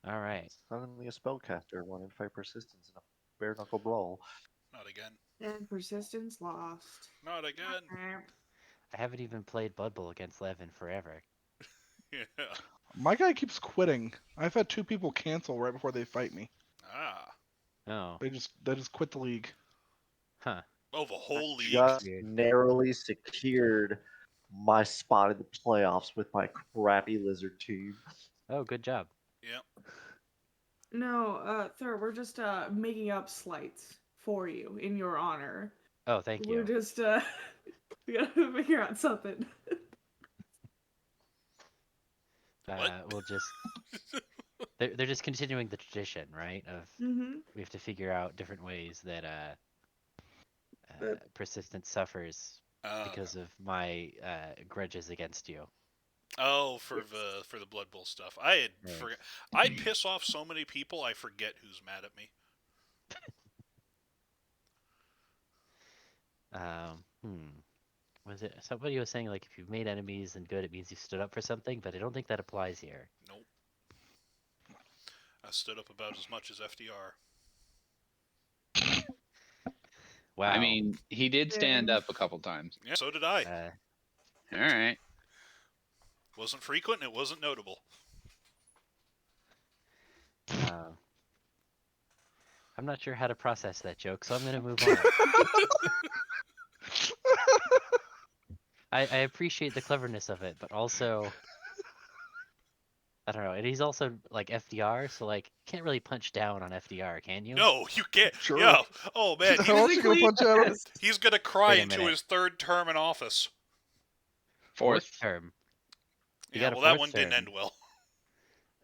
All right. Suddenly a spellcaster wanted to fight persistence in a bare knuckle brawl. Not again. And persistence lost. Not again. I haven't even played Blood Bowl against Lev in forever. Yeah. My guy keeps quitting. I've had 2 people cancel right before they fight me. Ah. Oh, They just quit the league. huh. Oh, the I whole league. just Weird. narrowly secured my spot in the playoffs with my crappy lizard team. Oh, good job. Yep. No, Thur, we're just making up slights for you in your honor. Oh, thank We're you. just we gotta figure out something. What? We'll just they're just continuing the tradition, right? Of Mm-hmm. we have to figure out different ways that persistence suffers Uh, because of my grudges against you. oh, for the Blood Bowl stuff. I had Right. forget. I piss off so many people. I forget who's mad at me. Hmm. Was it somebody was saying like if you've made enemies and good, it means you stood up for something, but I don't think that applies here. Nope. I stood up about as much as FDR. Wow. I mean, he did stand Yeah. up a couple times. Yeah, so did I. All right. Wasn't frequent. It wasn't notable. I'm not sure how to process that joke, so I'm gonna move on. I appreciate the cleverness of it, but also I don't know. And he's also like FDR, so like you can't really punch down on FDR, can you? No, you can't. Sure. Yeah. Oh man, How else you gonna punch out? Yes. he's gonna cry Wait a into minute. his 3rd term in office. Fourth. term. He Yeah. got a Well, that fourth one didn't term. end well.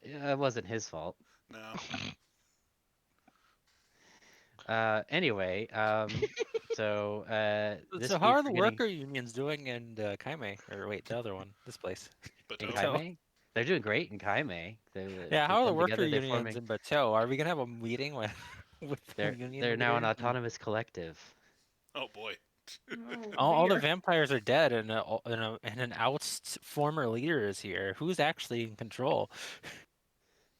Yeah, it wasn't his fault. No. Anyway, so this So week how are the we're getting worker unions doing in Kaime? Or wait, the other one, this place. But in Bateau. Kaime. They're doing great in Kaime. Yeah, how are the come worker together, they're unions forming. in Bateau? Are we gonna have a meeting with the They're union now an leaders? autonomous collective. oh boy. Oh, All the dear. vampires are dead, and an oust former leader is here. Who's actually in control?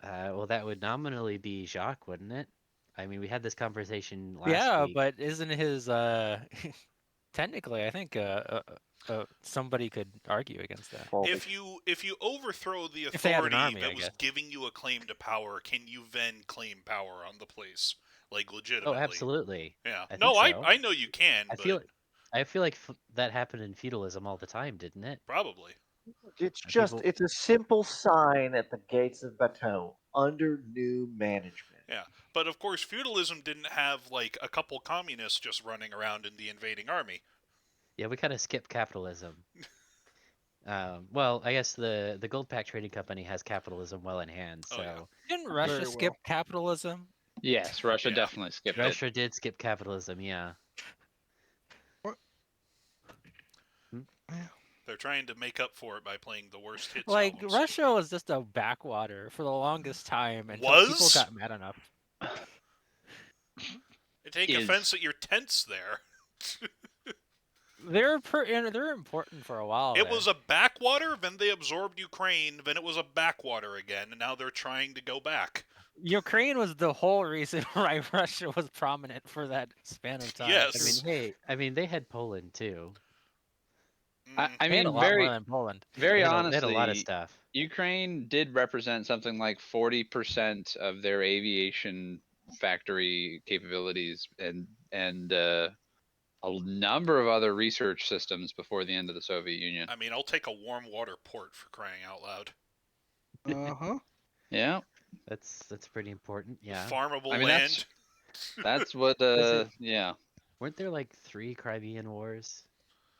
Well, that would nominally be Jacques, wouldn't it? I mean, we had this conversation last Yeah, week. but isn't his technically? I think somebody could argue against that. Well, If you overthrow the If they had an authority army, that I was guess. giving you a claim to power, can you then claim power on the place, like Oh, legitimately? absolutely. Yeah. I No, think so. I know you can, I but feel like that happened in feudalism all the time, didn't it? probably. it's And just people, it's a simple sign at the gates of Bateau under new management. Yeah. But of course, feudalism didn't have like a couple communists just running around in the invading army. yeah, we kind of skipped capitalism. Well, I guess the Gold Pack Trading Company has capitalism well in hand, Oh, so yeah. Didn't Russia Very skip well. capitalism? Yes, Russia Yeah. definitely skipped it. Russia did skip capitalism. Yeah. They're trying to make up for it by playing the worst hit Like songs. Russia was just a backwater for the longest time until people Was? got mad enough. I take Is- offense at your tense there. They're they're important for a while. It there. was a backwater, then they absorbed Ukraine, then it was a backwater again, and now they're trying to go back. Ukraine was the whole reason why Russia was prominent for that span of time. Yes. I mean, they had Poland too. Mm, I They had a mean, lot more very, than Poland. very They had honestly, a lot of stuff. Ukraine did represent something like 40% of their aviation factory capabilities and a number of other research systems before the end of the Soviet Union. I mean, I'll take a warm water port for crying out loud. Uh-huh. Yeah, That's pretty important. Yeah. Farmable I mean, land. that's what. Was it- Yeah. Weren't there like 3 Crimean wars?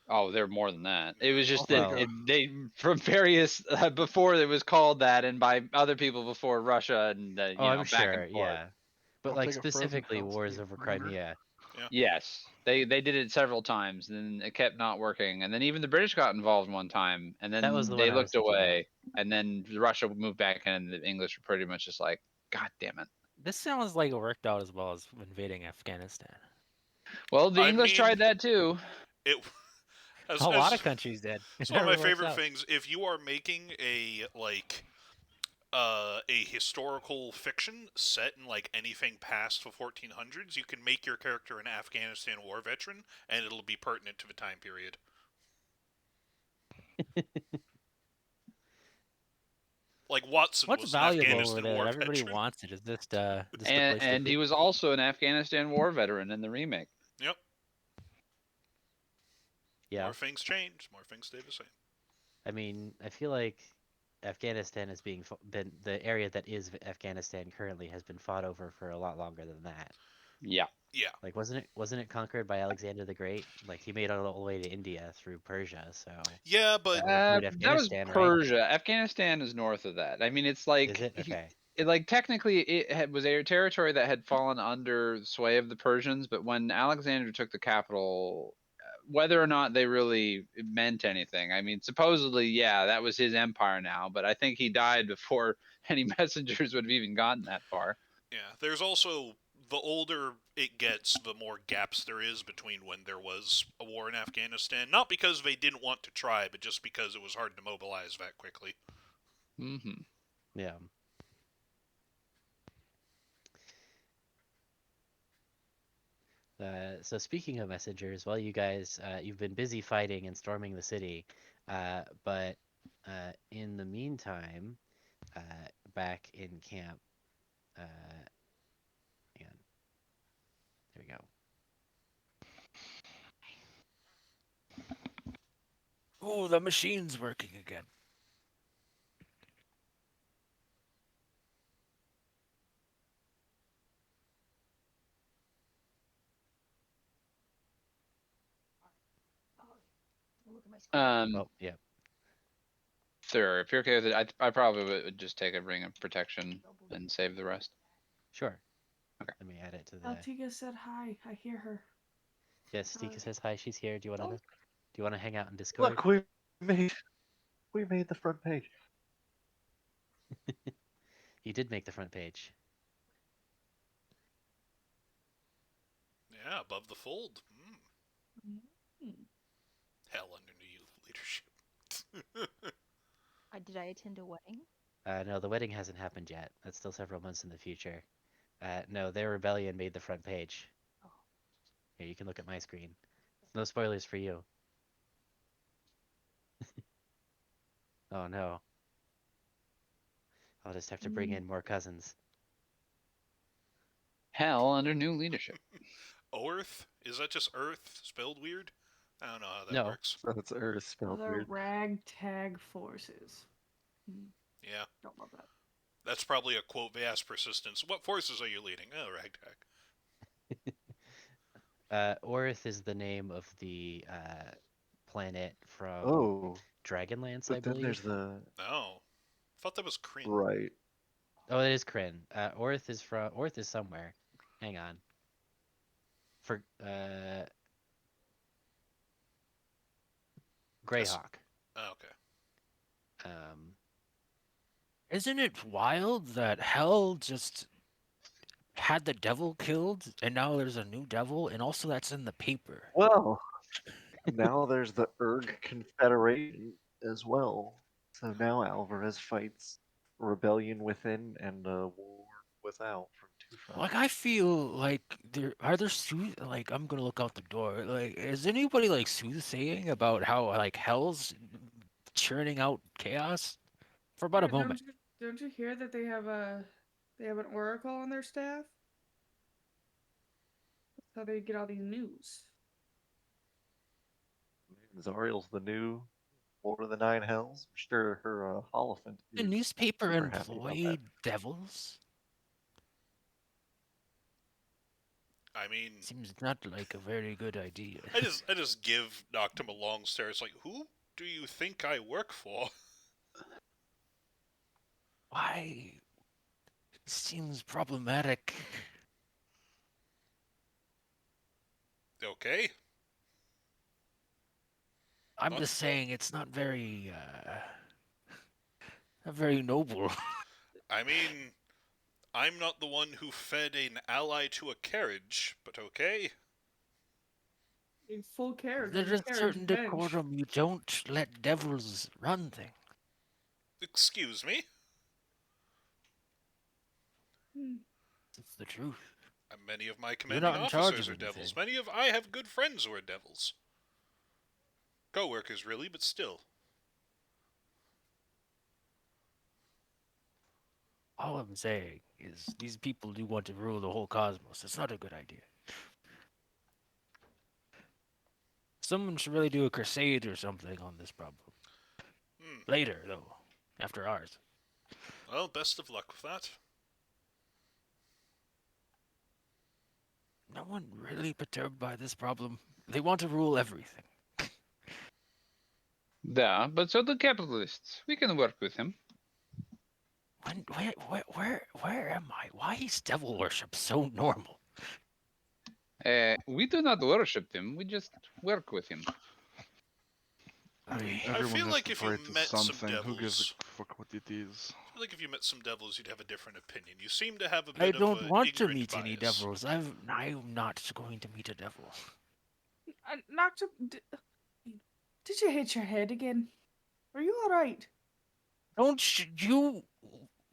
Oh, they're more than that. It was just Well- that they from various before it was called that, and by other people before Russia, and you Oh, know, I'm back sure. and forth. Yeah. But I'll like take a frozen specifically hot wars steak over burger. Crimea. Yes, they did it several times, and then it kept not working, and then even the British got involved one time, and then That was the they one I was looked thinking of. away, and then Russia moved back in, and the English were pretty much just like, God damn it. This sounds like it worked out as well as invading Afghanistan. Well, the I English mean- tried that too. It. As, A lot as- of countries did. It It's one of my never works favorite out. things. If you are making a like a historical fiction set in like anything past the 1400s, you can make your character an Afghanistan war veteran, and it'll be pertinent to the time period. Like Watson What's was an valuable over Afghanistan there war that everybody veteran. wants it? Is this the place And to he be? was also an Afghanistan war veteran in the remake. Yep. Yeah. More things change, more things stay the same. I mean, I feel like Afghanistan is been the area that is Afghanistan currently has been fought over for a lot longer than that. Yeah. Yeah. Like, wasn't it conquered by Alexander the Great? Like, he made it all the way to India through Persia, so Yeah, but that would include That was Afghanistan, right? Persia. Afghanistan is north of that. I mean, it's like Is it? Okay. like technically was a territory that had fallen under the sway of the Persians, but when Alexander took the capital, whether or not they really meant anything, I mean, supposedly, yeah, that was his empire now, but I think he died before any messengers would have even gotten that far. yeah, there's also, the older it gets, the more gaps there is between when there was a war in Afghanistan. Not because they didn't want to try, but just because it was hard to mobilize that quickly. Mm-hmm. Yeah. So speaking of messengers, well, you guys, you've been busy fighting and storming the city, but in the meantime, back in camp, hang on, there we go. Oh, the machine's working again. Oh, yeah, Sir, if you're okay with it, I probably would just take a ring of protection and save the rest. sure. Okay. Let me add it to the. Altika said hi. I hear her. Yes, Stika says hi. She's here. Do you Oh. want to hang out in Discord? Look, we made the front page. You did make the front page. Yeah, above the fold. Mm. Hell under new leadership. Did I attend a wedding? No, the wedding hasn't happened yet. That's still several months in the future. No, their rebellion made the front page. Oh. Here, you can look at my screen. No spoilers for you. Oh no. I'll just have to bring in more cousins. Hell under new leadership. Earth? Is that just Earth spelled weird? I don't know how that No. works. That's Earth spelled Other weird. ragtag forces. Yeah, Don't love that. that's probably a quote they ask persistence. What forces are you leading? Oh, ragtag. Orith is the name of the planet from Oh, Dragonlance, I but then believe. there's the No. Thought that was Kryn. right. Oh, it is Kryn. Orith is somewhere. Hang on. For Greyhawk. Oh, okay. Isn't it wild that Hell just had the devil killed, and now there's a new devil, and also that's in the paper? Well, now there's the Erg Confederation as well. So now Alvarez fights rebellion within and war without from two fronts. Like, I feel like like, I'm gonna look out the door. Like, is anybody like soothsaying about how like Hell's churning out chaos for about a Yeah, moment? Don't you hear that they have an oracle on their staff? That's how they get all these news. Zariel's the new Lord of the Nine Hells. I'm sure her Holophant The is newspaper super happy about that. employed devils? I mean, Seems not like a very good idea. I just give Noctum a long stare. It's like, who do you think I work for? Why? Seems problematic. Okay. I'm What? just saying it's not very noble. I mean, I'm not the one who fed an ally to a carriage, but okay. A full carriage. There's with a carriage certain bench. decorum. You don't let devils run things. Excuse me? It's the truth. And many of my You're commanding not in charge officers of are devils. anything. I have good friends who are devils. Co-workers, really, but still. All I'm saying is these people do want to rule the whole cosmos. It's not a good idea. Someone should really do a crusade or something on this problem. Hmm. Later, though, after ours. Well, best of luck with that. No one really perturbed by this problem. They want to rule everything. Yeah, but so do capitalists. We can work with him. Where am I? Why is devil worship so normal? We do not worship him. We just work with him. I mean, I everyone feel has like to if you pray to met some something. Who gives devils, a fuck what it is? I feel like if you met some devils, you'd have a different opinion. You seem to have a I bit of don't an want to ignorant meet any bias. devils. I'm not going to meet a devil. Knocked up. Did you hit your head again? Are you all right? You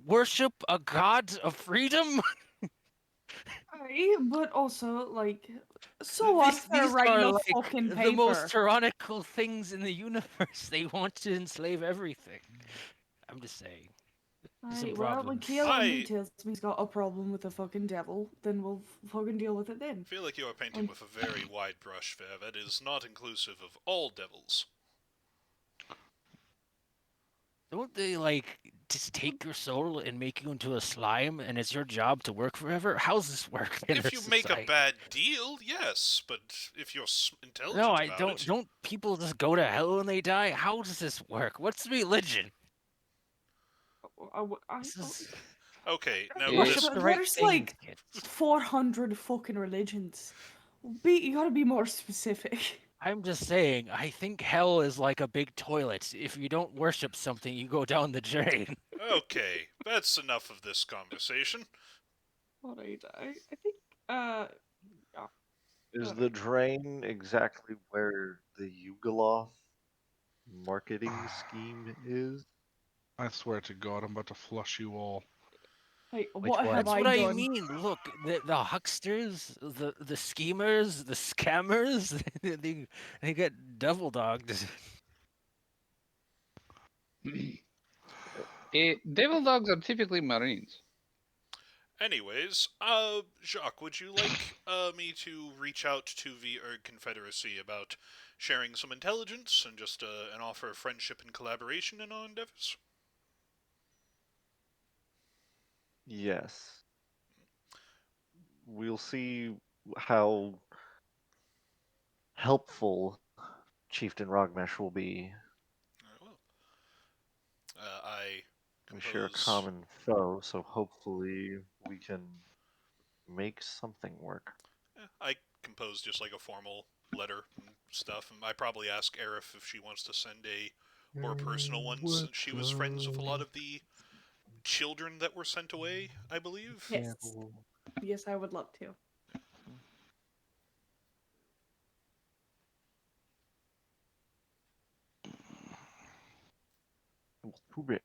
worship a god of freedom? But also, like, so unfair These writing are a like fucking the most paper. tyrannical things in the universe. They want to enslave everything. I'm just saying. There's some Well, when problems. I KLMB tells me he's got a problem with the fucking devil, then we'll fucking deal with it then. feel like you are painting Like, with a very wide brush there. That is not inclusive of all devils. Don't they like just take your soul and make you into a slime and it's your job to work forever? How's this work in If our you make a society? bad deal, yes, but if you're No, intelligent I about don't it, don't people just go to hell when they die? How does this work? What's religion? This is okay. Now Eh, worship listen. the right There's things, like kids. 400 fucking religions. You gotta be more specific. I'm just saying, I think hell is like a big toilet. If you don't worship something, you go down the drain. Okay, that's enough of this conversation. Alright, I think, yeah. Is Alright. the drain exactly where the Yugoloth marketing scheme is? I swear to God, I'm about to flush you all. Hey, Which what have one? That's I what I done? mean. Look, the hucksters, the schemers, the scammers, they get devil dogged. Devil dogs are typically Marines. Anyways, Jacques, would you like me to reach out to the Erg Confederacy about sharing some intelligence and just an offer of friendship and collaboration in our endeavors? Yes. We'll see how helpful Chieftain Rogmesh will be. Well, I We share a compose. common foe, so hopefully we can make something work. I compose just like a formal letter and stuff, and I probably ask Aerith if she wants to send a more personal one, since she was friends with a lot of the children that were sent away, I believe. Yes. Yes, I would love to. Too bad.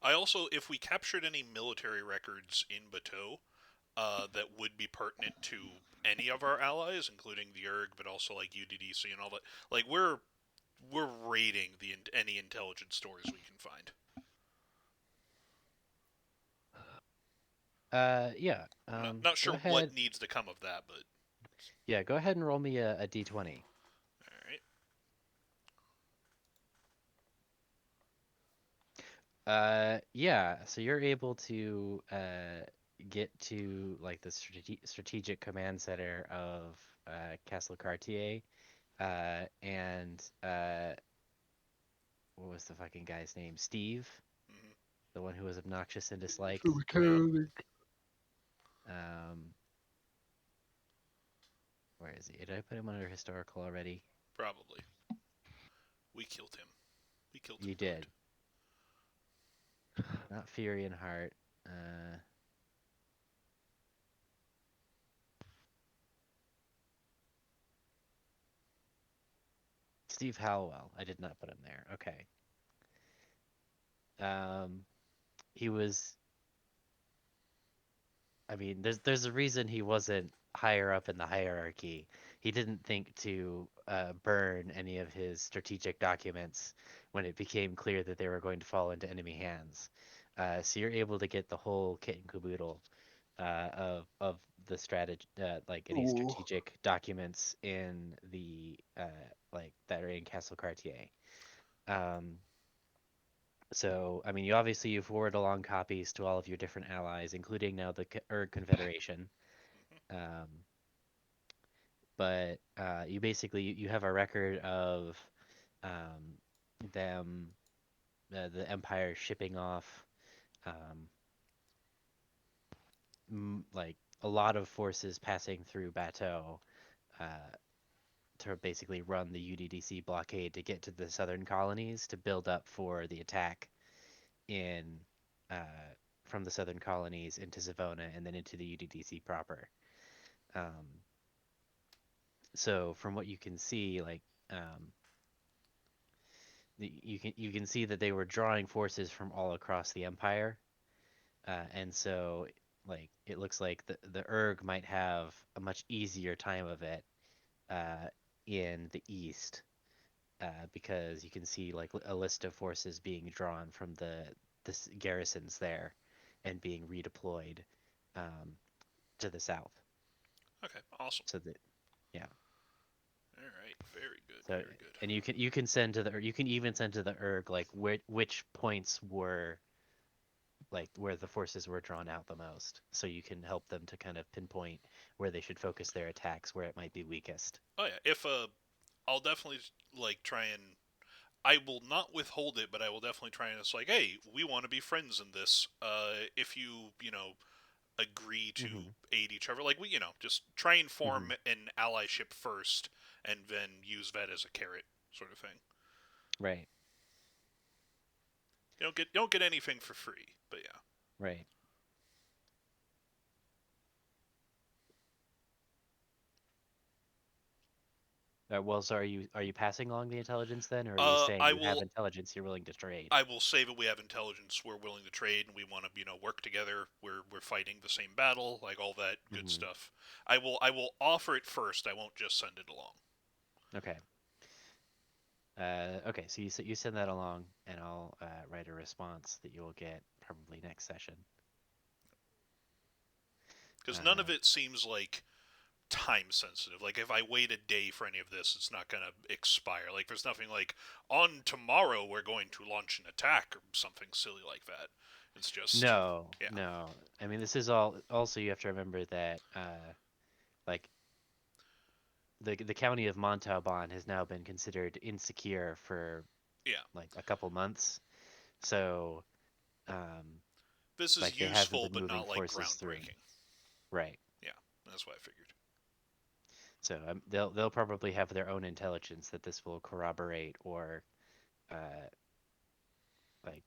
I also, if we captured any military records in Bateau that would be pertinent to any of our allies, including the Erg, but also like UDDC and all that, like we're raiding any intelligence stores we can find. Yeah. Not Go sure what ahead. needs to come of that, but Yeah, go ahead and roll me a d20. all right. Yeah. So you're able to get to like the strategic command center of Castle Cartier, and what was the fucking guy's name? Steve, Mm-hmm. the one who was obnoxious and disliked. The mechanic. Um, where is he? Did I put him under historical already? Probably. We killed him. We killed him You good. did. Not Fury and Heart. Uh, Steve Hallwell. I did not put him there. Okay. Um, he was I mean, there's a reason he wasn't higher up in the hierarchy. He didn't think to burn any of his strategic documents when it became clear that they were going to fall into enemy hands. So you're able to get the whole kit and caboodle of the strategy, like any Ooh. strategic documents in the like that are in Castle Cartier. Um, so, I mean, you forward along copies to all of your different allies, including now the Erg Confederation. Hmm. Um, but you basically you have a record of um, them, the Empire shipping off um, like a lot of forces passing through Bateau uh, to basically run the UDDC blockade to get to the southern colonies to build up for the attack in uh, from the southern colonies into Savona and then into the UDDC proper. Um, so from what you can see, like um, you can see that they were drawing forces from all across the empire, and so like it looks like the Erg might have a much easier time of it uh, in the east because you can see like a list of forces being drawn from the garrisons there and being redeployed um, to the south. Okay, awesome. So that yeah. All right, very good, So very good. and you can send to the you can even send to the erg like which points were like where the forces were drawn out the most, so you can help them to kind of pinpoint where they should focus their attacks, where it might be weakest. Oh yeah, if I'll definitely like try and I will not withhold it, but I will definitely try and it's like, hey, we want to be friends in this. If you know agree to Hmm. aid each other, like we just try and Hmm. form an allyship first, and then use that as a carrot sort of thing. Right, You don't get anything for free, but yeah. right. Well, so are you passing along the intelligence then, or are you saying I you have will intelligence you're willing to trade? I will say that we have intelligence. We're willing to trade, and we want to, work together. We're fighting the same battle, like all that good Hmm. stuff. I will offer it first. I won't just send it along. Okay. Okay, so you send that along, and I'll write a response that you will get probably next session. Because none of Uh, it seems like time sensitive. Like if I wait a day for any of this, it's not gonna expire. Like there's nothing like on tomorrow we're going to launch an attack or something silly like that. It's just no, yeah, no. I mean, this is all. Also, you have to remember that like the county of Montalban has now been considered insecure for yeah. like a couple months. So, um, This like is they haven't useful, been but moving not like forces through. groundbreaking. Right. Yeah, that's what I figured. So they'll probably have their own intelligence that this will corroborate or uh, like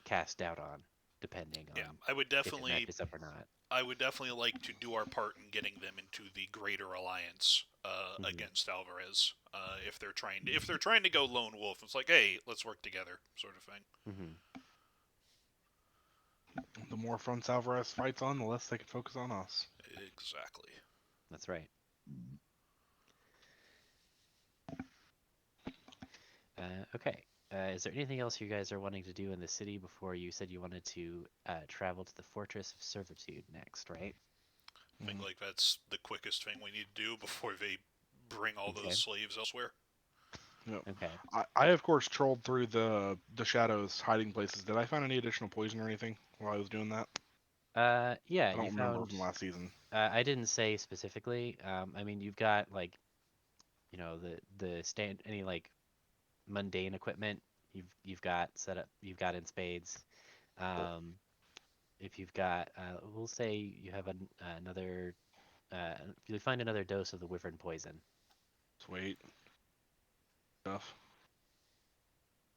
cast doubt on, depending Yeah, on I would if it definitely matches up or not. I would definitely like to do our part in getting them into the greater alliance Hmm. against Alvarez. If they're trying to go lone wolf, it's like, hey, let's work together, sort of thing. Hmm. The more fronts Alvarez fights on, the less they can focus on us. Exactly. That's right. Okay. Is there anything else you guys are wanting to do in the city before you said you wanted to travel to the Fortress of Servitude next, right? I think Mhm. like that's the quickest thing we need to do before they bring all those Okay. slaves elsewhere. Yep. Okay. I of course trolled through the shadows hiding places. Did I find any additional poison or anything while I was doing that? Yeah, I you don't remember found. from last season. I didn't say specifically. I mean, you've got like the stand any like mundane equipment you've got set up. You've got in spades. Um, if you've got, we'll say you have another. If you find another dose of the wyvern poison. Sweet stuff.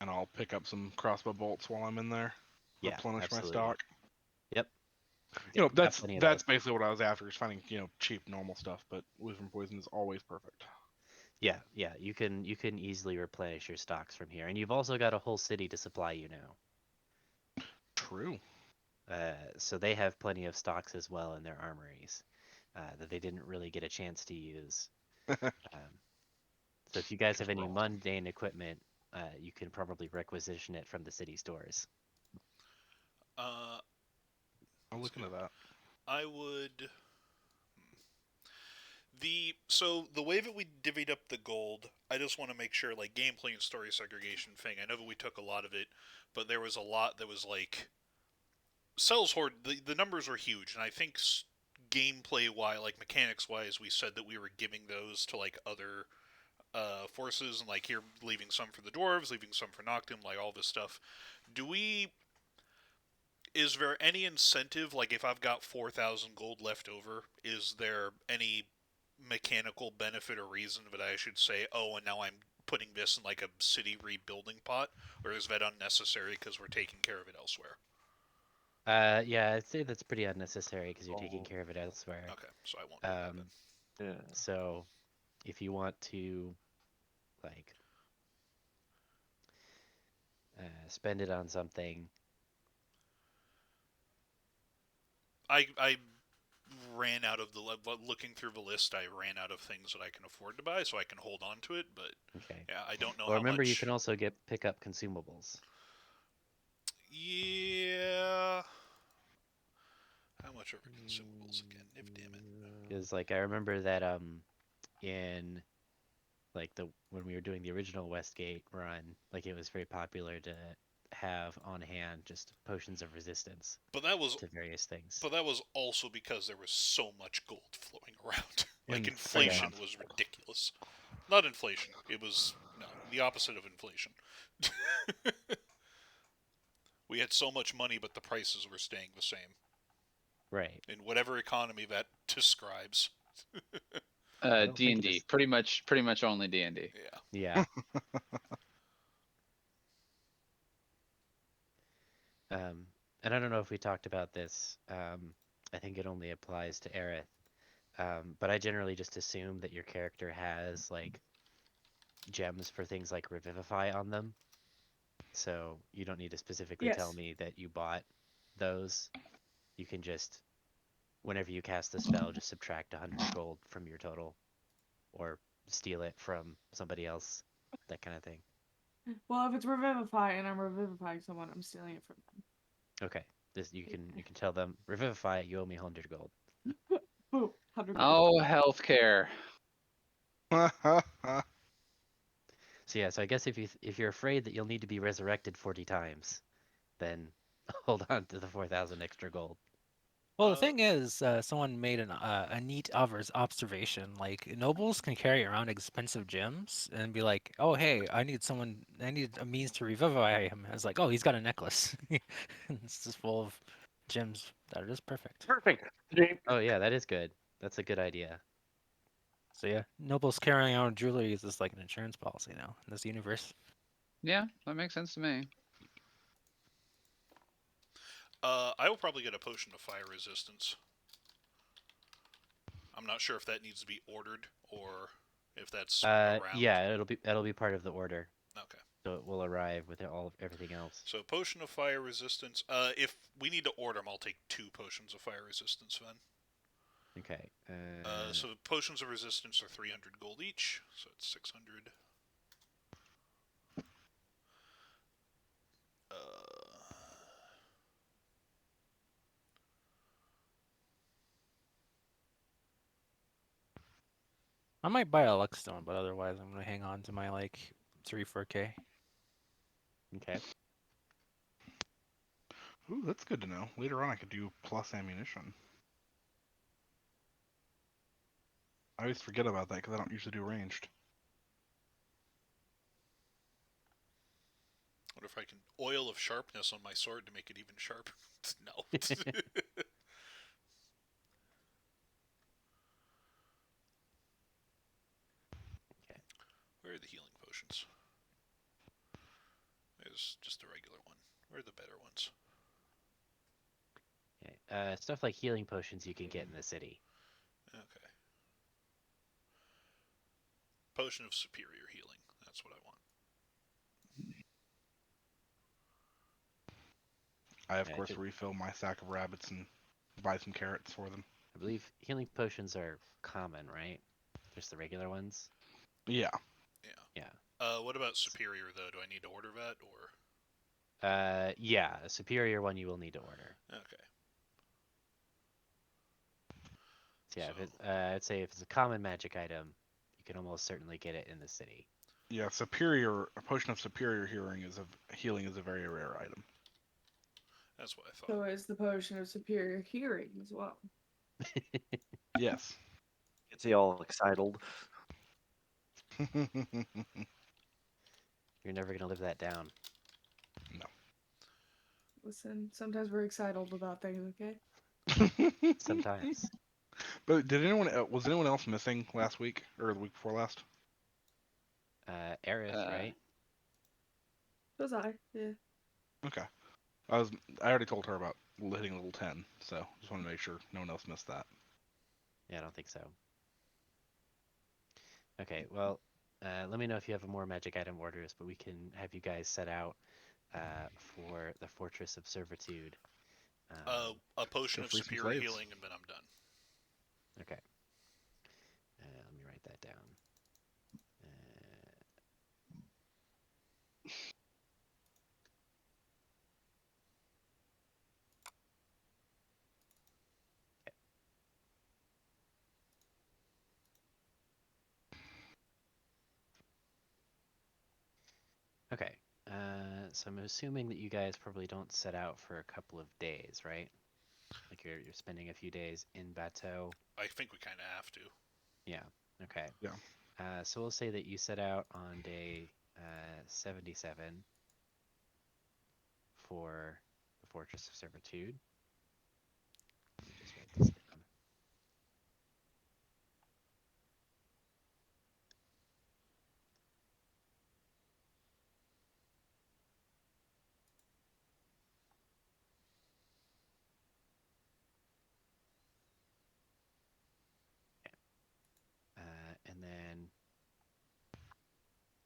And I'll pick up some crossbow bolts while I'm in there. Yeah, Replenish my absolutely. stock. Yep. You Yep. know, Got plenty of that's that. basically what I was after, is finding, cheap normal stuff, but wyvern poison is always perfect. Yeah, yeah. You can easily replenish your stocks from here, and you've also got a whole city to supply you now. True. So they have plenty of stocks as well in their armories that they didn't really get a chance to use. Um, so if you guys have 'Cause we're any all mundane equipment, you can probably requisition it from the city stores. Uh, I'll let's look into go. that. I would. The way that we divvied up the gold, I just want to make sure, like, gameplay and story segregation thing. I know that we took a lot of it, but there was a lot that was like Cells Horde. The numbers were huge, and I think gameplay wise, like mechanics wise, we said that we were giving those to like other forces, and like here leaving some for the dwarves, leaving some for Noctum, like all this stuff. Do we? Is there any incentive? Like, if I've got 4,000 gold left over, is there any mechanical benefit or reason that I should say, oh, and now I'm putting this in like a city rebuilding pot, or is that unnecessary because we're taking care of it elsewhere? Yeah, I'd say that's pretty unnecessary because you're taking all care of it elsewhere. Okay, so I won't do that then. yeah. So if you want to like spend it on something, I ran out of looking through the list. I ran out of things that I can afford to buy, so I can hold on to it. But okay. yeah, I don't know Well, how remember you can much. also pick up consumables. Yeah, how much are consumables again? If damn it. Because like I remember that in like the when we were doing the original Westgate run, like it was very popular to have on hand just potions of resistance But that was to various things. but that was also because there was so much gold flowing around. Like Yeah. inflation was ridiculous. Not inflation. It was no the opposite of inflation. We had so much money, but the prices were staying the same Right. in whatever economy that describes. I don't D think and it D, is. pretty much only D and D. Yeah. Yeah. And I don't know if we talked about this. I think it only applies to Aerith. But I generally just assume that your character has like gems for things like Revivify on them. So you don't need to specifically tell Yes. me that you bought those. You can just, whenever you cast the spell, just subtract 100 gold from your total or steal it from somebody else. That kind of thing. Well, if it's revivify and I'm revivifying someone, I'm stealing it from Okay. This you can tell them Revivify, you owe me 100 gold. them. Boom, 100 gold. Oh, healthcare. So yeah, so I guess if you're afraid that you'll need to be resurrected 40 times, then hold on to the 4,000 extra gold. Well, the Uh, thing is, someone made a neat observation. Like nobles can carry around expensive gems and be like, "Oh, hey, I need a means to revivify him." It's like, "Oh, he's got a necklace. It's just full of gems that are just perfect." Perfect. James. Oh yeah, that is good. That's a good idea. So yeah, nobles carrying around jewelry is just like an insurance policy now in this universe. Yeah, that makes sense to me. I will probably get a potion of fire resistance. I'm not sure if that needs to be ordered or if that's around. Yeah, that'll be part of the order. Okay. So it will arrive with everything else. So potion of fire resistance. If we need to order them, I'll take 2 potions of fire resistance then. Okay. So potions of resistance are 300 gold each, so it's 600. Uh, I might buy a luck stone, but otherwise I'm gonna hang on to my like 3-4K. Okay. Ooh, that's good to know. Later on, I could do plus ammunition. I always forget about that because I don't usually do ranged. what if I can oil of sharpness on my sword to make it even sharper? No. Okay. Where are the healing potions? There's just a regular one. Where are the better ones? Okay. Stuff like healing potions you can get in the city. Okay. Potion of superior healing. That's what I want. I of Yeah, course refill my sack of rabbits and buy some carrots for them. I believe healing potions are common, right? Just the regular ones. Yeah. Yeah. Yeah. What about superior though? Do I need to order that or? Yeah, a superior one you will need to order. Okay. So yeah, So if it, I'd say if it's a common magic item, you can almost certainly get it in the city. Yeah, a potion of superior healing is a very rare item. that's what I thought. So is the potion of superior hearing as well. Yes. Gets you all excited. You're never gonna live that down. No. Listen, sometimes we're excited about things, okay? Sometimes. But was anyone else missing last week or the week before last? Aerith, Uh, right? Was I? Yeah. Okay. I already told her about hitting level 10, so just want to make sure no one else missed that. Yeah, I don't think so. Okay, well, let me know if you have more magic item orders, but we can have you guys set out for the Fortress of Servitude. A potion Go of free some superior slaves. healing, and then I'm done. Okay, let me write that down. Uh, okay, so I'm assuming that you guys probably don't set out for a couple of days, right? Like you're spending a few days in Bateau. I think we kind of have to. Yeah. Okay. Yeah. So we'll say that you set out on day 77 for the Fortress of Servitude. Let me just write this down. And then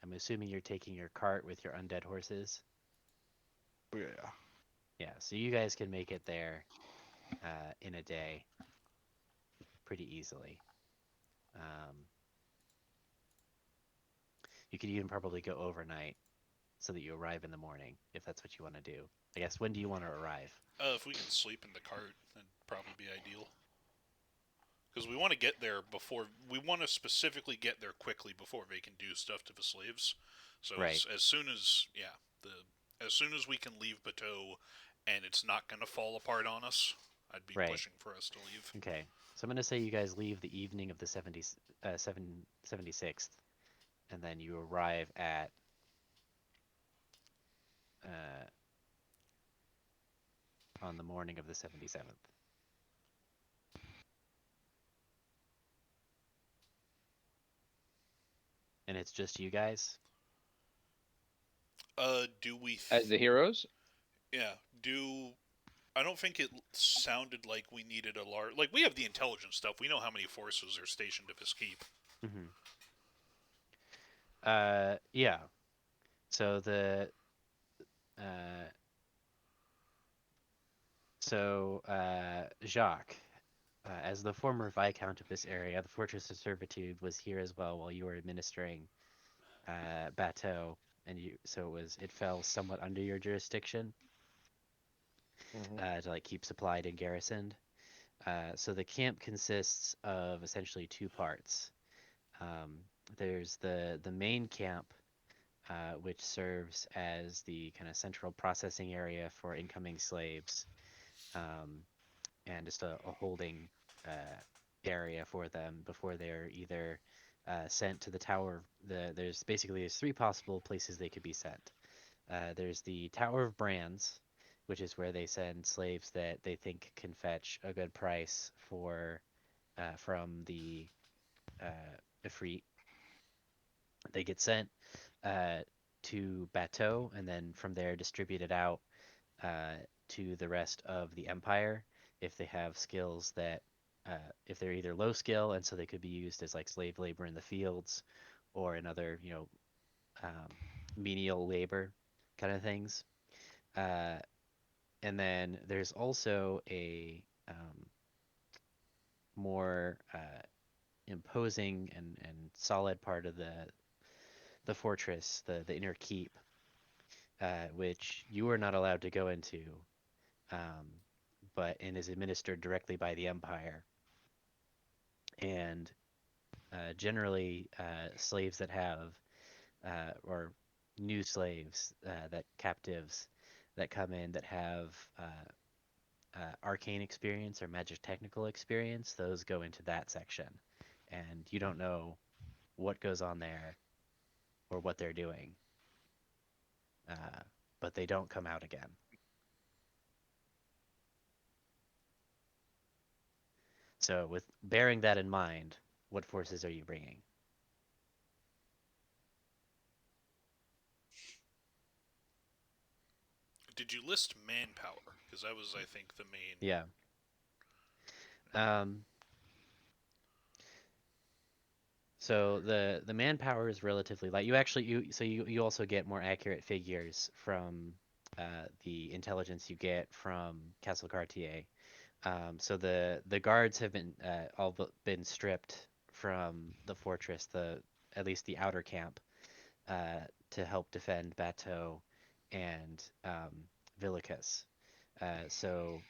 I'm assuming you're taking your cart with your undead horses. Oh, yeah. Yeah, so you guys can make it there in a day pretty easily. Um, you could even probably go overnight so that you arrive in the morning if that's what you want to do. I guess when do you want to arrive? If we can sleep in the cart, that'd probably be ideal. Because we want to get there before. We want to specifically get there quickly before they can do stuff to the slaves. So Right, as soon as as soon as we can leave Bateau, and it's not going to fall apart on us, I'd be right. pushing for us to leave. Okay. So I'm going to say you guys leave the evening of the 76th, and then you arrive at uh, on the morning of the 77th. And it's just you guys? Do we? as the heroes, Yeah. Do I don't think it sounded like we needed a large. Like we have the intelligence stuff. We know how many forces are stationed at this keep. Hmm. Yeah. So the uh, Jacques, as the former viscount of this area, the Fortress of Servitude was here as well while you were administering Bateau, and it fell somewhat under your jurisdiction Hmm. to like keep supplied and garrisoned. So the camp consists of essentially two parts. Um, there's the main camp, which serves as the kind of central processing area for incoming slaves, um, and just a holding area for them before they're either sent to the tower. There's three possible places they could be sent. There's the Tower of Brands, which is where they send slaves that they think can fetch a good price from the Ifrit. They get sent uh, to Bateau and then from there distributed out uh, to the rest of the empire if they have skills if they're either low skill and so they could be used as like slave labor in the fields or in other, um, menial labor kind of things. Uh, And then there's also a more imposing and solid part of the fortress, the inner keep, which you are not allowed to go into, um, but and is administered directly by the Empire. And generally, slaves that have or new slaves that captives that come in that have arcane experience or magic technical experience, those go into that section, and you don't know what goes on there or what they're doing, uh, but they don't come out again. So, with bearing that in mind, what forces are you bringing? Did you list manpower? Because that was, I think, the main. Yeah. Um, so the manpower is relatively light. You actually you also get more accurate figures from the intelligence you get from Castle Cartier. So the guards have been all but been stripped from the fortress, the at least the outer camp, to help defend Bateau and Villicus. So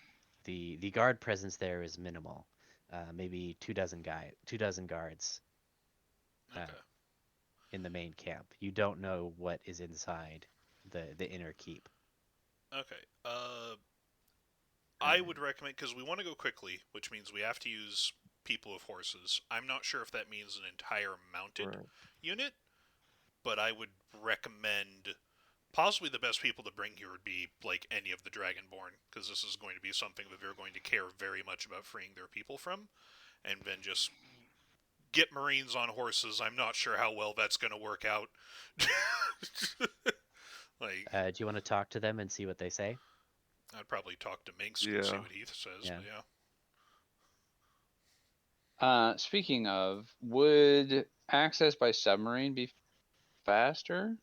the guard presence there is minimal, maybe 2 dozen guards uh, Okay. in the main camp. You don't know what is inside the inner keep. Okay. I would recommend, because we want to go quickly, which means we have to use people with horses. I'm not sure if that means an entire mounted Right. unit, but I would recommend possibly the best people to bring here would be like any of the Dragonborn, because this is going to be something that they're going to care very much about freeing their people from, and then just get Marines on horses. I'm not sure how well that's going to work out. Like, Do you want to talk to them and see what they say? I'd probably talk to Minsk and see Yeah. what he says, Yeah. but yeah. Speaking of, would access by submarine be faster?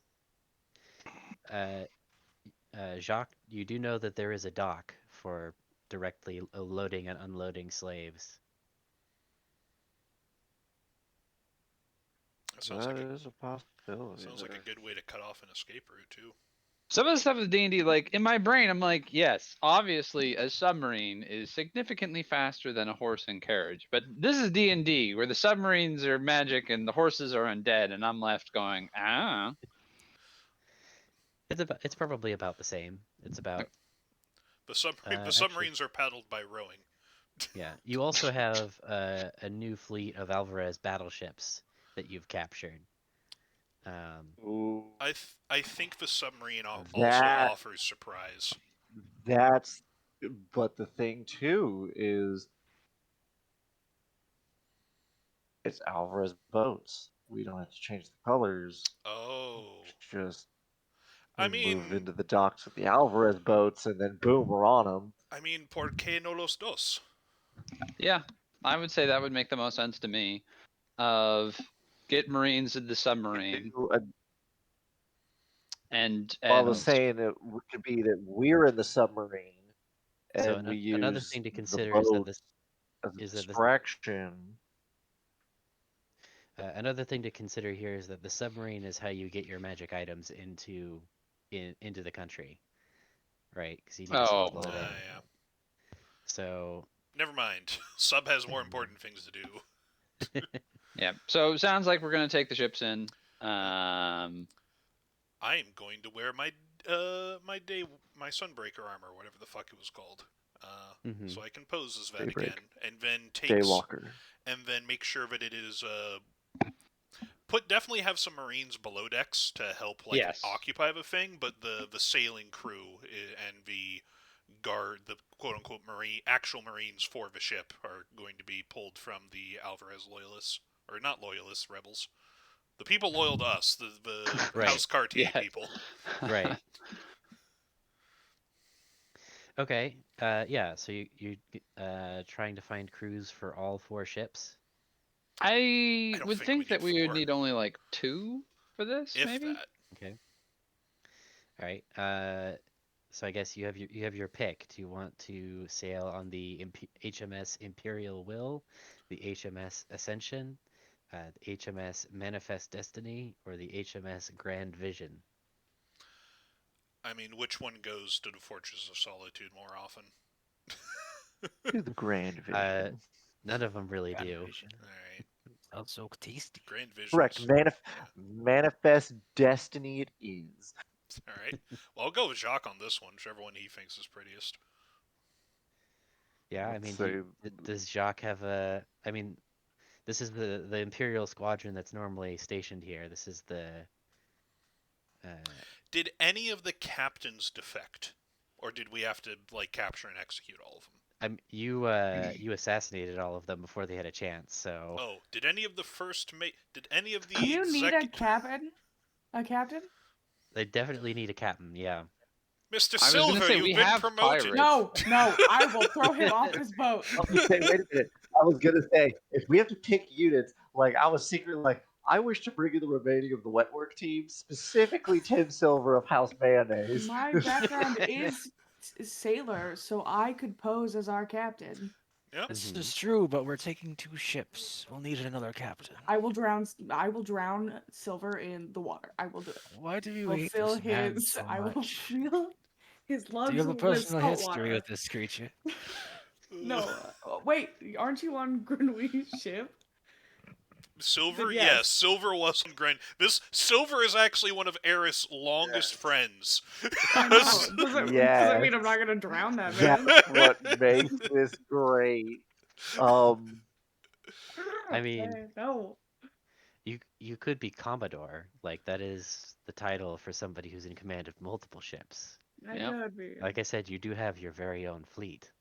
Uh, Jacques, you do know that there is a dock for directly loading and unloading slaves. That sounds That like is a possibility a there. good way to cut off an escape route too. Some of the stuff with D&D, like in my brain, I'm like, yes, obviously a submarine is significantly faster than a horse and carriage, but this is D&D where the submarines are magic and the horses are undead, and I'm left going, ah. It's probably about the same. It's about The actually, submarines are paddled by rowing. yeah. You also have a new fleet of Alvarez battleships that you've captured. Um, Ooh, I think the submarine also that offers surprise. that's. But the thing too is, it's Alvarez boats. We don't have to change the colors. Oh, Just I we move mean, into the docks with the Alvarez boats, and then boom, we're on them. ¿por qué no los dos? Yeah, I would say that would make the most sense to me. Of get Marines in the submarine and Well, I was and saying it could be that we're in the submarine so and we another use thing to the consider is that boat this as a is that this distraction. another thing to consider here is that the submarine is how you get your magic items into the country, right? Because you need to oh, load it. Yeah. So Never mind. Sub has more important things to do. yeah. So sounds like we're gonna take the ships in. Um, I am going to wear my sunbreaker armor, whatever the fuck it was called, mhm. so I can pose as that Daybreak, again, and then Daywalker. make sure that it is definitely have some Marines below decks to help like yes. occupy the thing, but the sailing crew and the guard, the quote unquote actual Marines for the ship are going to be pulled from the Alvarez loyalists, or not loyalists, rebels. The people loyal to us, the Right, House Cartier Yes. people. right. Okay. Yeah. So you trying to find crews for all four ships? I I don't would think we think need that we would four, need only like 2 for this, if maybe. that. Okay. All right. So I guess you have your pick. Do you want to sail on the HMS Imperial Will, the HMS Ascension, the HMS Manifest Destiny, or the HMS Grand Vision? I mean, which one goes to the Fortress of Solitude more often? To the Grand Uh, Vision. none of them really Grand do. Vision. All right, Sounds so tasty. Grand Correct. Visions. Yeah. Manifest Destiny it is. All right. Well, I'll go with Jacques on this one, whichever one he thinks is prettiest. Yeah, I Let's mean, say does Jacques have a? I mean, this is the Imperial squadron that's normally stationed here. This is the. Uh, Did any of the captains defect, or did we have to like capture and execute all of them? you assassinated all of them before they had a chance. So Oh, did any of the first mate? Did any of Do the you need a exec? cabin? A captain? they definitely need a captain. Yeah. Mr. I was gonna Silver, say you've we been have promoted. pirates. No, no, I will throw him off his boat. I was saying, wait a minute. I was gonna say, if we have to pick units, like I was secretly like, I wish to bring in the remaining of the wetwork team, specifically Tim Silver of House Mayonnaise. My background is sailor, so I could pose as our captain. Yeah. This Hmm. is true, but we're taking 2 ships. We'll need another captain. I will drown. I will drown Silver in the water. I will do it. Why do I you will hate fill this man his. so I will much? fill his Do you lungs have a with personal salt history water. with this creature? No, wait. Aren't you on Grenouille's ship? Silver, Yes. yes, Silver was on Grand. This Silver is actually one of Aerith's longest friends. I know. Doesn't Yes, mean I'm not gonna drown that that's man. what makes this great. Um, I mean, Okay, no. you could be Commodore. Like that is the title for somebody who's in command of multiple ships. I Yep. could be. Like I said, you do have your very own fleet.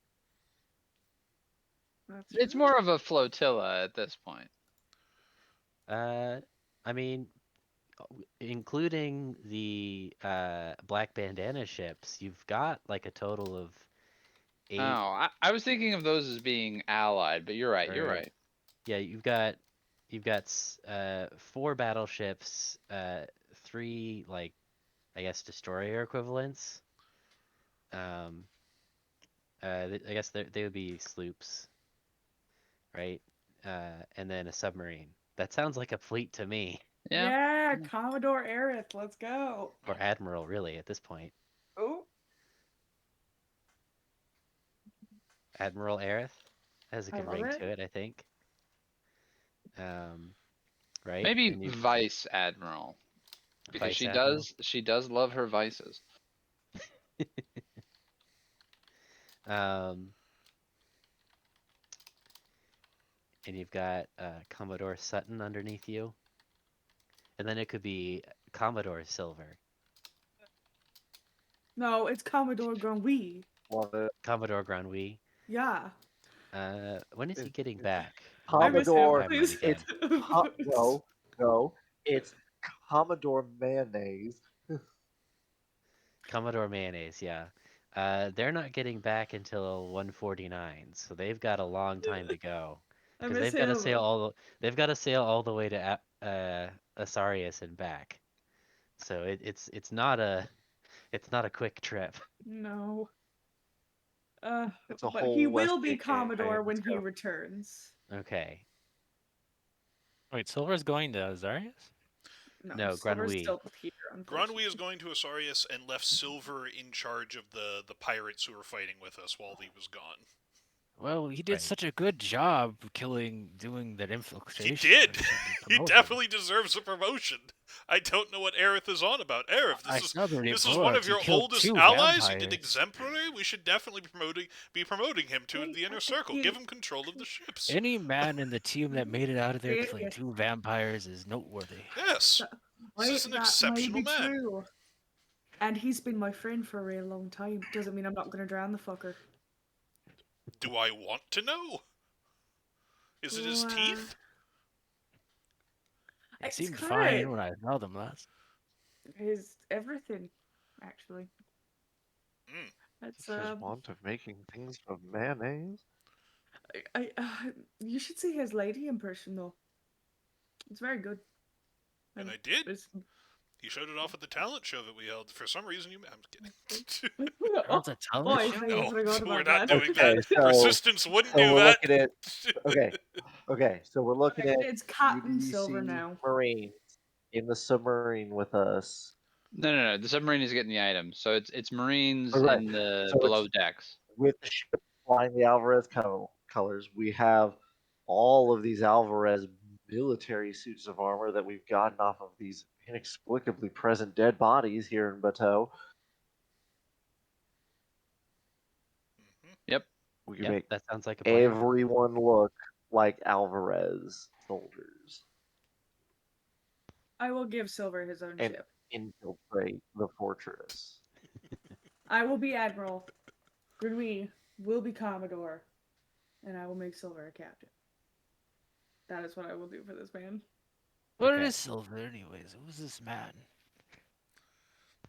That's It's true. more of a flotilla at this point. I mean, including the black bandana ships, you've got like a total of Oh, 8 I was thinking of those as being allied, but you're right. You're or right. yeah, you've got 4 battleships, 3 like I guess destroyer equivalents. Um, I guess they would be sloops, right? And then a submarine. That sounds like a fleet to me, Yeah. Yeah, Commodore Aerith, let's go. or admiral really at this point. Oh, Admiral Aerith has a I good love ring it. to it, I think. Um, right? Maybe And you vice admiral, because vice admiral. she does love her vices. Um, and you've got Commodore Sutton underneath you, and then it could be Commodore Silver, No, it's Commodore Grenouille. love it. Commodore Granui. Yeah, When is he getting back? I When miss does the him. Commodore, time run Please. again? it's no, it's Commodore Mayonnaise. Commodore Mayonnaise, yeah. They're not getting back until 149, so they've got a long time to go I because miss him. they've got to sail all the way to Asarius and back. So it's not a quick trip. No. It's a But he whole will be Westgate campaign. Commodore when Let's he go. returns. Okay. Wait, Silver's going to Azarius? No, Silver's Granui. still here, unfortunately. Granwy is going to Asarius and left Silver in charge of the pirates who were fighting with us while he was gone. Well, he did Right. such a good job doing that infiltration. He did. we should He promote him. definitely deserves a promotion. I don't know what Aerith is on about. Aerith, I saw the this is one of reports. your He killed oldest 2 allies. He did vampires. exemplary. We should definitely be promoting him to the inner circle. you. Give him control of the ships. Any man in the team that made it out of there Yeah. killing 2 vampires is noteworthy. Yes, this Wait, is an that exceptional may be man. true. And he's been my friend for a real long time. Doesn't mean I'm not gonna drown the fucker. Do I want to know? Is it his Well, teeth? He It's seemed kinda- fine when I saw them last. His everything, actually. Mm. That's His want of making things of mayonnaise. you should see his lady in person though. It's very good. And I did. It's He showed it off at the talent show that we held. For some reason, I'm kidding. It's a Oh, I television? totally No, forgot we're about not that. doing that. Okay, so Resistance wouldn't so do we're that. looking at okay, so we're looking Alright, at it's Captain Silver UDC now. Marines in the submarine with us. No. The submarine is getting the items, so it's Marines All right, in the so below it's decks. with the ship flying the Alvarez colors. We have all of these Alvarez military suits of armor that we've gotten off of these inexplicably present dead bodies here in Bateau. Mhm. Yep. We can Yep, make that sounds like a plan. everyone look like Alvarez soldiers I will give Silver his own and ship. infiltrate the fortress. I will be Admiral. Grenouille will be Commodore. And I will make Silver a captain. That is what I will do for this man. What Okay. is Silver, anyways? Who's this man?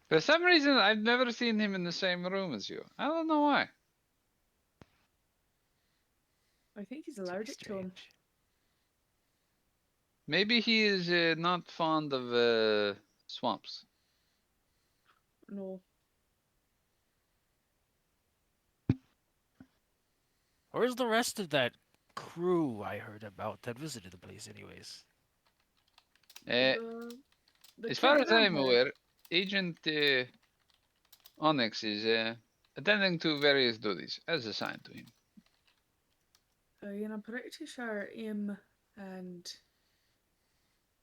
For some reason, I've never seen him in the same room as you. I don't know why. I think he's It's very allergic to him. strange. Maybe he is not fond of swamps. No. Where's the rest of that crew I heard about that visited the place, anyways? Uh, The as far kid as I'm vampire. aware, Agent Onyx is attending to various duties as assigned to him. And I'm pretty sure him and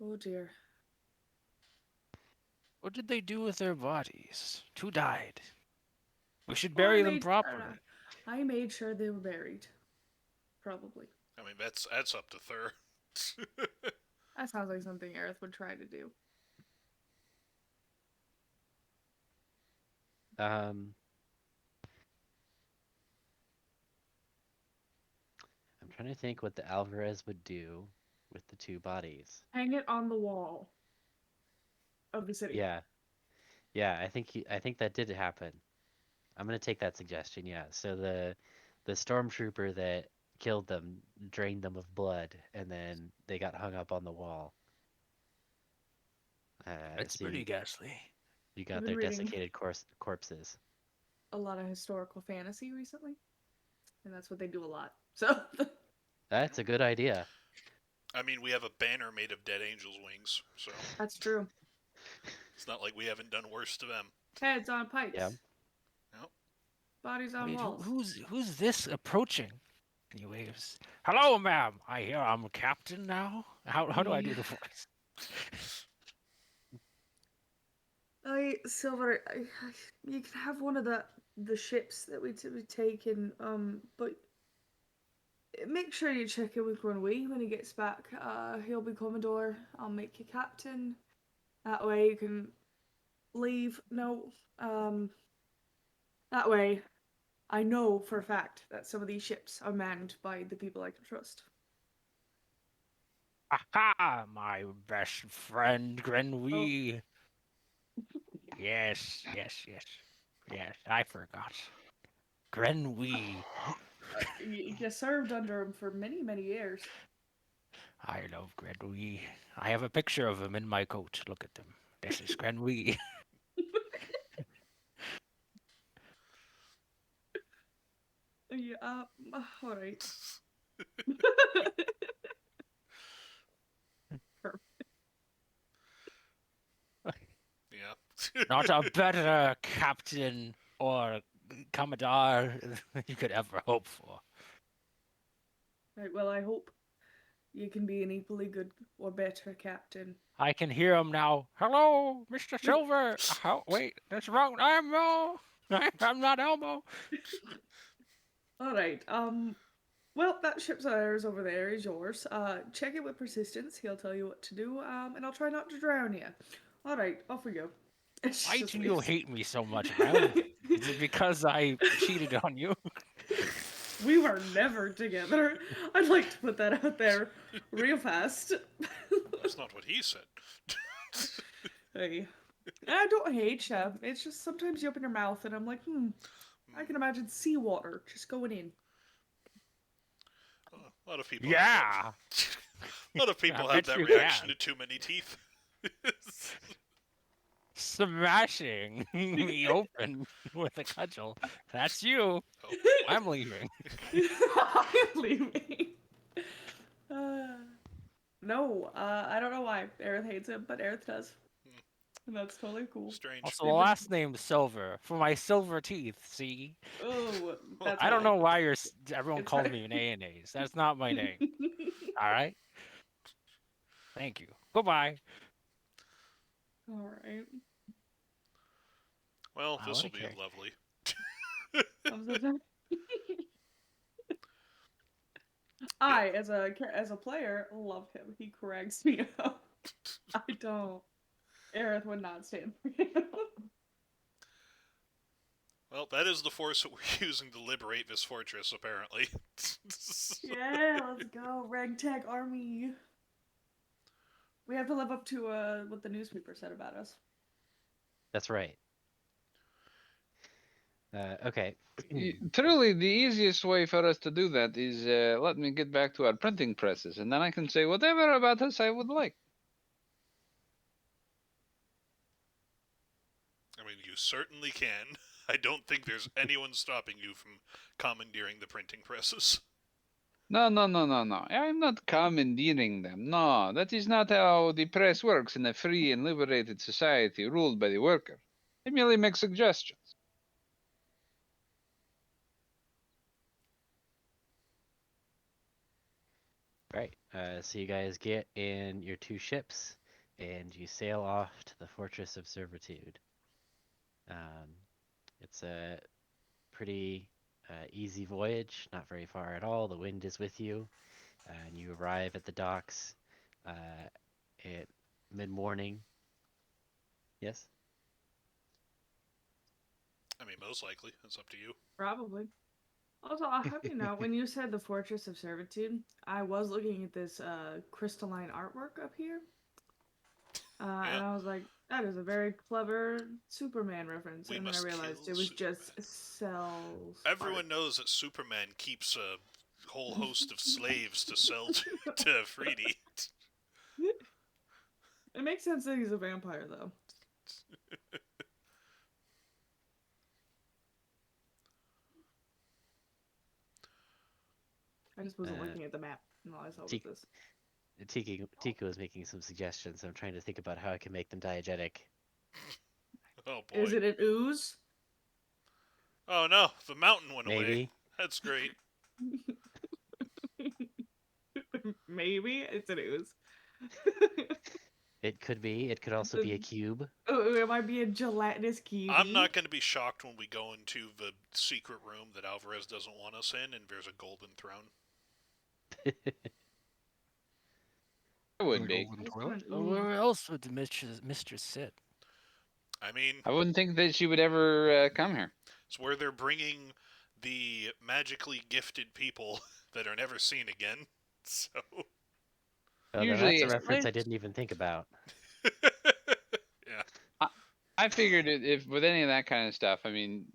oh dear. What did they do with their bodies? Two died. We should Oh, bury them properly. I made sure they were buried. Probably. I mean, that's up to Thur. That sounds like something Earth would try to do. Um, I'm trying to think what the Alvarez would do with the two bodies. Hang it on the wall of the city. Yeah, yeah, I think that did happen. I'm gonna take that suggestion. Yeah. So the stormtrooper that killed them drained them of blood, and then they got hung up on the wall. That's So pretty ghastly. you I've got been their reading desiccated corpses. a lot of historical fantasy recently, and that's what they do a lot. So That's a good idea. I mean, we have a banner made of dead angels' wings, so that's true. it's not like we haven't done worse to them. Heads on pikes. Yeah. Yep. Bodies on Wait, walls. who's this approaching? And he waves. Hello, ma'am. I hear I'm a captain now. How do I do the voice? Silver, you can have one of the ships that we take in, but make sure you check in with Grenouille when he gets back. He'll be Commodore. I'll make you captain. That way you can leave. No, that way I know for a fact that some of these ships are manned by the people I can trust. Aha, my best friend, Grenouille. Yes. I forgot. Grenouille. You served under him for many, many years. I love Grenouille. I have a picture of him in my coat. Look at him. This is Grenouille. Yeah, all right. Yeah. Not a better captain or commodore you could ever hope for. Right, well, I hope you can be an equally good or better captain. I can hear him now. Hello, Mr. Silver. Oh, wait, that's wrong. I'm I'm not Elmo. All right. Well, that ship's ours over there is yours. Check it with persistence. He'll tell you what to do. And I'll try not to drown you. All right, off we go. Why Just do you leaves. hate me so much, ma'am? Is it because I cheated on you? We were never together. I'd like to put that out there real fast. That's not what he said. Hey. I don't hate you. It's just sometimes you open your mouth and I'm like, I can imagine seawater just going in. A lot of people. Yeah. A lot of people I have bet that you reaction can. to too many teeth. smashing me open with a cudgel. That's you. Oh, I'm leaving. I'm leaving. Uh, no, I don't know why Aerith hates him, but Aerith does. Hmm. And that's totally cool. Strange. Also, the They've been. last name's Silver for my silver teeth. See, Oh, that's I don't why. know why everyone It's calls right. me mayonnaise. That's not my name. All right. Thank you. Goodbye. All right. Well, Wow, this what will a be character. lovely. I'm so sorry. Yeah. I, as a player, love him. He cracks me up. I don't. Aerith would not stand for him. Well, that is the force that we're using to liberate this fortress, apparently. Yeah, let's go, ragtag army. We have to live up to what the newspaper said about us. That's right. Okay. Truly, the easiest way for us to do that is let me get back to our printing presses, and then I can say whatever about us I would like. I mean, you certainly can. I don't think there's anyone stopping you from commandeering the printing presses. No, no, no, no, no. I'm not commandeering them. No, that is not how the press works in a free and liberated society ruled by the worker. I merely make suggestions. Right. So you guys get in your two ships and you sail off to the Fortress of Servitude. Um, it's a pretty easy voyage, not very far at all. The wind is with you, and you arrive at the docks at mid morning. Yes? I mean, most likely. It's up to you. Probably. Also, I hope you know, when you said the Fortress of Servitude, I was looking at this crystalline artwork up here. Yeah. And I was like, that is a very clever Superman reference. We And then I must realized kill it was Superman. just cells. Everyone knows that Superman keeps a whole host of slaves to sell to Freedy. It makes sense that he's a vampire, though. I just wasn't Uh, looking at the map, and all I saw was T- this. Tiku is making some suggestions. I'm trying to think about how I can make them diegetic. Oh boy. Is it an ooze? Oh no, the mountain went away. Maybe. That's great. Maybe it's an ooze. It could be. It could also be a cube. Oh, it might be a gelatinous cutie. I'm not going to be shocked when we go into the secret room that Alvarez doesn't want us in and there's a golden throne. I would The be. golden I just toilet. want an ooze. Where else would the mistress sit? I mean, I wouldn't think that she would ever come here. it's where they're bringing the magically gifted people that are never seen again. So, Oh, now Usually, that's a This reference I place? didn't even think about. yeah. I figured if with any of that kind of stuff, I mean,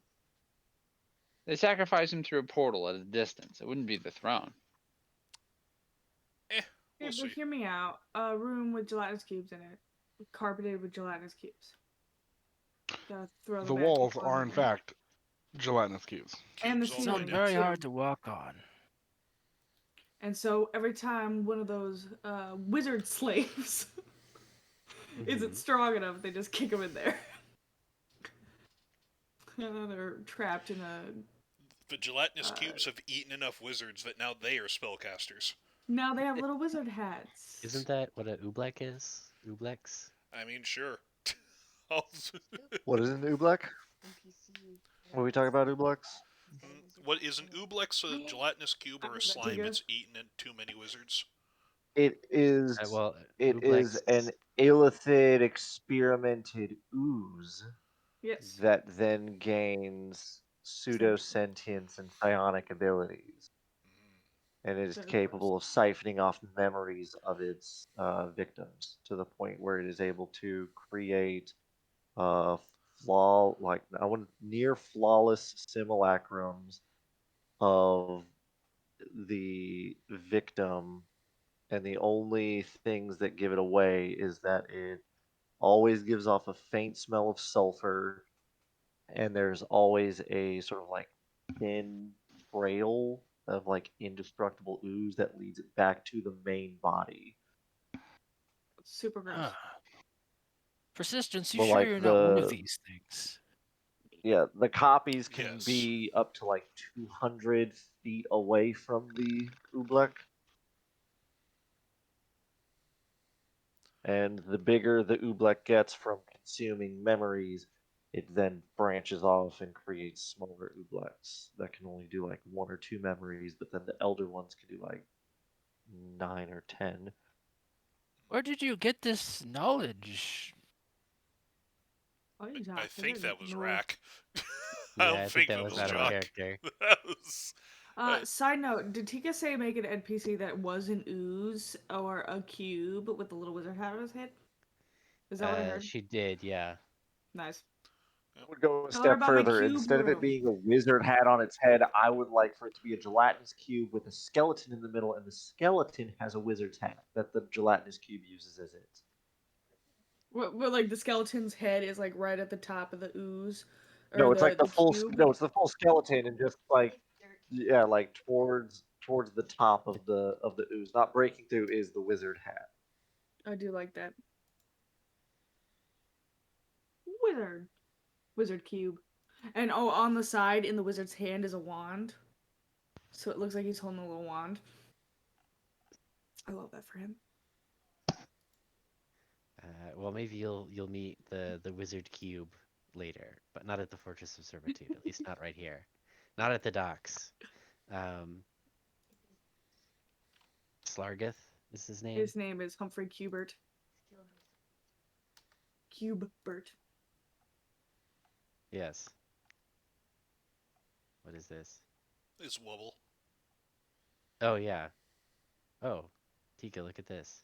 they sacrifice him through a portal at a distance. It wouldn't be the throne. We'll Hey, but see. hear me out. A room with gelatinous cubes in it, carpeted with gelatinous cubes. Gotta throw the The magic walls on are, in there. fact, gelatinous cubes. And the Cubes all Sound ceiling, night. very too. hard to walk on. And so every time one of those wizard slaves isn't Mhm. strong enough, they just kick them in there. And then they're trapped in a. The gelatinous Uh, cubes have eaten enough wizards that now they are spellcasters. now they have little wizard hats. Isn't that what a oobleck is? Ooblex? I mean, sure. I'll- What is an oobleck? What are we talking about, ooblex? what is an ooblex? A gelatinous cube or a slime Tiga. that's eaten too many wizards? It is Well, it is ooblex. an illithid experimented ooze Yes. that then gains pseudo Sentient. sentience and psionic abilities, and it is Very gross. capable of siphoning off memories of its victims to the point where it is able to create I want near flawless simulacrums of the victim, and the only things that give it away is that it always gives off a faint smell of sulfur, and there's always a sort of like thin trail of like indestructible ooze that leads it back to the main body. Super Huh. gross. Persistence, you But sure like you're not one of these things? the copies can Yes. be up to like 200 feet away from the oobleck. And the bigger the oobleck gets from consuming memories, it then branches off and creates smaller ooblecks that can only do like one or two memories, but then the elder ones can do like 9 or 10. Where did you get this knowledge? What are you I talking? think that was No. Rack. I Yeah, don't I think think that it was was out of Jock. Jock. character. That was. Side note, did Tika say make an NPC that was an ooze or a cube with a little wizard hat on his head? Is that what I heard? She did, yeah. Nice. I would go a Tell her step about my further. cube Instead of it world. being a wizard hat on its head, I would like for it to be a gelatinous cube with a skeleton in the middle, and the skeleton has a wizard's hat that the gelatinous cube uses as its. What like the skeleton's head is like right at the top of the ooze, or No, it's like the the full. cube. No, it's the full skeleton, and just like yeah, like towards the top of the ooze, not breaking through, is the wizard hat. I do like that. Wizard. Wizard cube. And oh, on the side in the wizard's hand is a wand. So it looks like he's holding a little wand. I love that for him. Well, maybe you'll meet the wizard cube later, but not at the Fortress of Servitude. At least not right here. Not at the docks. Um, Slargeth is his name. His name is Humphrey Cubert. Cubebert. Yes. What is this? It's Wubble. Oh yeah. Oh, Tika, look at this.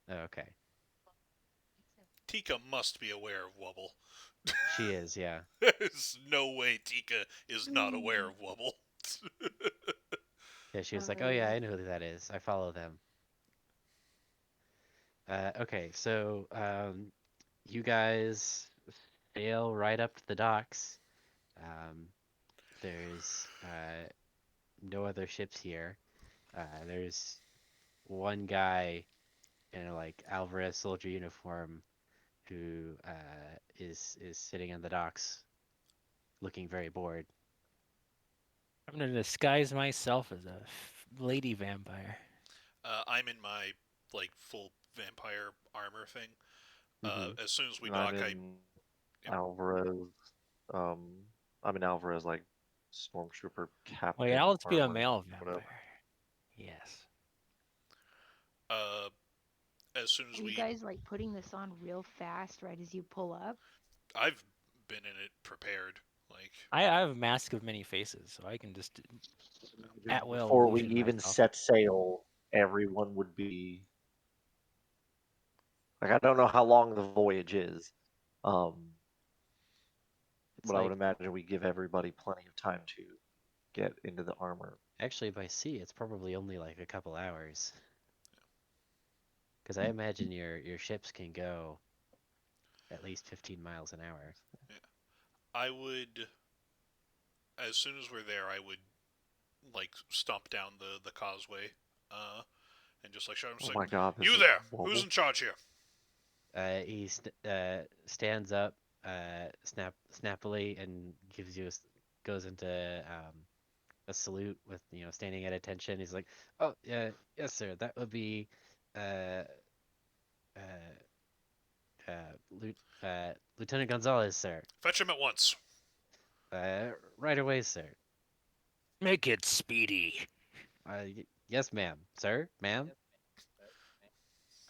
Oh, okay. Tika must be aware of Wubble. She is, yeah. There's no way Tika is not aware of Wubble. Yeah, she was like, "Oh yeah, I know who that is. I follow them." Okay, so you guys sail right up to the docks. Um, there's no other ships here. There's one guy in a like Alvarez soldier uniform who is sitting on the docks, looking very bored. I'm gonna disguise myself as a lady vampire. I'm in my like full vampire armor thing. Hmm. As soon as we And I'm dock, I in yep. Alvarez. Um, I'm in Alvarez like stormtrooper Wait, captain I'll be a armor, male whatever. vampire. Yes. uh, as soon Are as you we, guys like putting this on real fast right as you pull up? I've been in it prepared. Like I have a mask of many faces, so I can just at will Before we illusion even myself. set sail, everyone would be like, I don't know how long the voyage is, um, It's but I would like imagine we give everybody plenty of time to get into the armor. actually by sea, it's probably only like a couple hours. Because I imagine your ships can go at least 15 miles an hour. yeah. I would, as soon as we're there, I would like stomp down the causeway, and just like shout him, Oh just like, my god, this "You is there? Who's wobble. in charge here?" He stands up, snappily, and gives you goes into a salute with standing at attention. He's like, "Oh, yes, sir. That would be uh, uh, Lieutenant Gonzalez, sir. Fetch him at once. Right away, sir. Make it speedy. Yes, ma'am, sir, ma'am,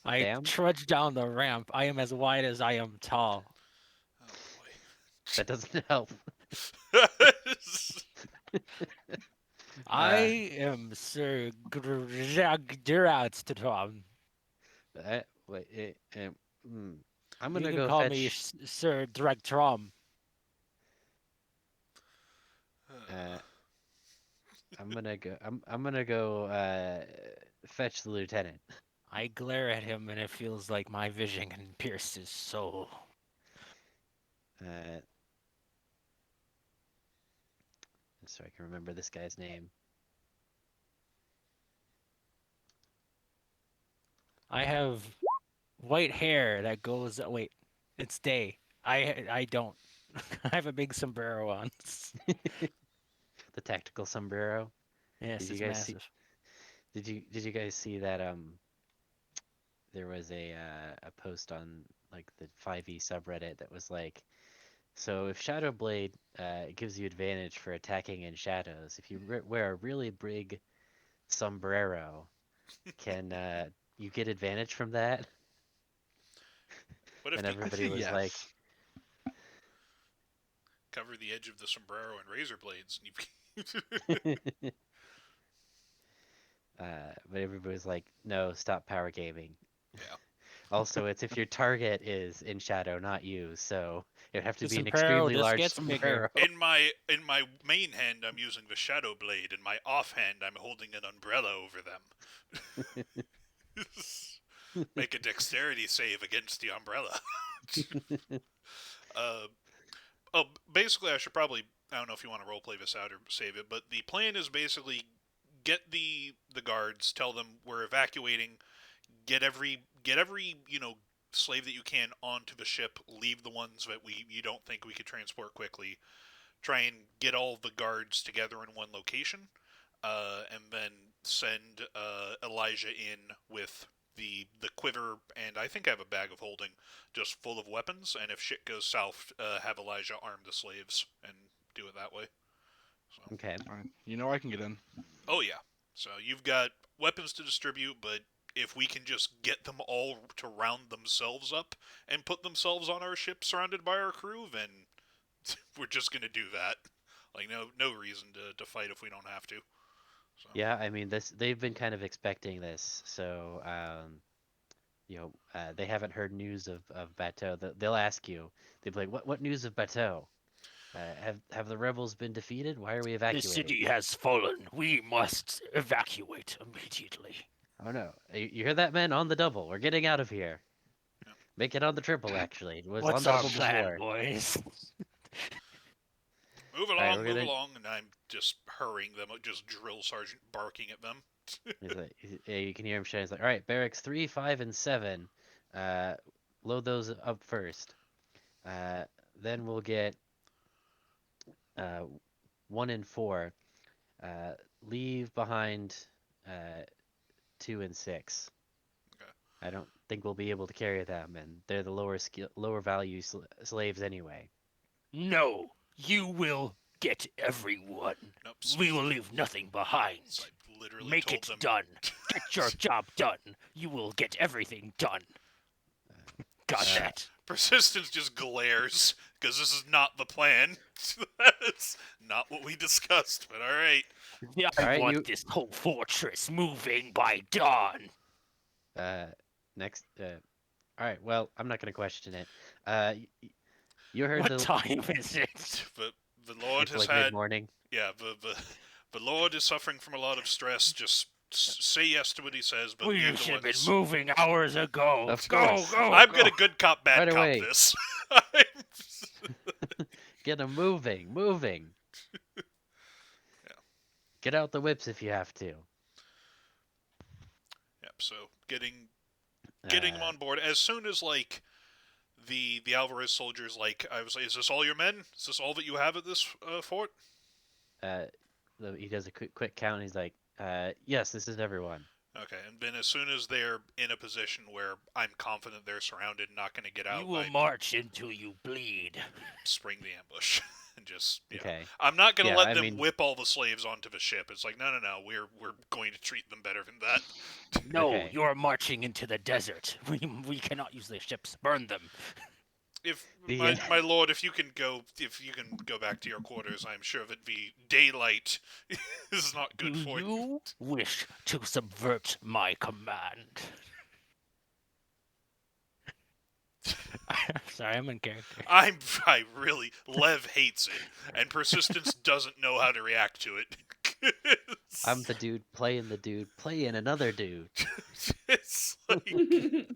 I damn. trudge down the ramp. I am as wide as I am tall. Oh That doesn't help. boy. I am Sir Gragduratstrom. Wait, I'm You gonna can go call me fetch. Sir Dragtrom. Uh, I'm gonna go. I'm gonna go fetch the lieutenant. I glare at him, and it feels like my vision can pierce his soul. Uh, so I can remember this guy's name. I have white hair that goes. Wait, it's day. I don't. I have a big sombrero on. The tactical sombrero. Yes, Did you it's guys see? massive. Did you guys see that? There was a post on like the 5e subreddit that was like, so if Shadow Blade gives you advantage for attacking in shadows, if you wear a really big sombrero, can you get advantage from that? What if And you I'd say everybody was like, yes. cover the edge of the sombrero in razor blades? And but everybody was like, no, stop power gaming. yeah. Also, it's if your target is in shadow, not you, so it would have to The be an sombrero extremely just large gets bigger. sombrero. In my main hand, I'm using the shadow blade. In my offhand, I'm holding an umbrella over them. Make a dexterity save against the umbrella. uh, oh, basically, I should probably. I don't know if you want to roleplay this out or save it, but the plan is basically get the guards, tell them we're evacuating, get every slave that you can onto the ship, leave the ones that you don't think we could transport quickly, try and get all the guards together in one location, and then send Elijah in with the quiver, and I think I have a bag of holding just full of weapons, and if shit goes south, have Elijah arm the slaves and do it that way. So, Okay. Fine. You know I can get in. oh yeah, so you've got weapons to distribute, but if we can just get them all to round themselves up and put themselves on our ship surrounded by our crew, then we're just gonna do that. Like no reason to fight if we don't have to. So Yeah, I mean this. They've been kind of expecting this, so they haven't heard news of Bateau. They'll ask you. They'll be like, "What news of Bateau? Have the rebels been defeated? Why are we The evacuating?" city has fallen. We must evacuate immediately. Oh no! You hear that, man? On the double. We're getting out of here. yeah. Make it on the triple. Actually, it was on What's the our double plan, before. boys? All right, we're Move gonna. along, and I'm just hurrying them, just drill sergeant barking at them. Yeah, you can hear him shouting. He's like, "All right, barracks 3, 5, and 7. Uh, load those up first. Uh, then we'll get uh 1 and 4. Uh, leave behind uh 2 and 6. Okay. I don't think we'll be able to carry them, and they're the lower value slaves anyway." No, you will get everyone. Nope. We will leave nothing behind. So I literally Make told it them. done. Get your job done. You will get everything done. Got Uh, that? Persistence just glares because this is not the plan. That's not what we discussed. But all right. all I right, want you. this whole fortress moving by dawn. Uh, next. All right. Well, I'm not gonna question it. You heard What the. time is it? But the Lord It's has like had. mid-morning. Yeah. The Lord is suffering from a lot of stress. Just say yes to what he says, but We leave the should have been ones. moving hours ago. Of Go, course. go, I'm go. gonna good cop, bad Right cop away. this. Get them moving, moving. Yeah. Get out the whips if you have to. Yep. So getting them Uh, on board as soon as like the Alvarez soldiers I was like, is this all your men? Is this all that you have at this fort? uh, he does a quick count. And he's like, yes, this is everyone. Okay, and then as soon as they're in a position where I'm confident they're surrounded and not going to get out, You will I march until you bleed. spring the ambush and just Okay. I'm not going to Yeah, let I them mean, whip all the slaves onto the ship. It's like no, we're going to treat them better than that. No, okay. you are marching into the desert. We cannot use the ships. Burn them. If The my lord, if you can go back to your quarters, I'm sure that the daylight is not good Do for you. you wish to subvert my command? Sorry, I'm in character. I really Lev hates it, and Persistence doesn't know how to react to it. I'm the dude playing another dude. It's like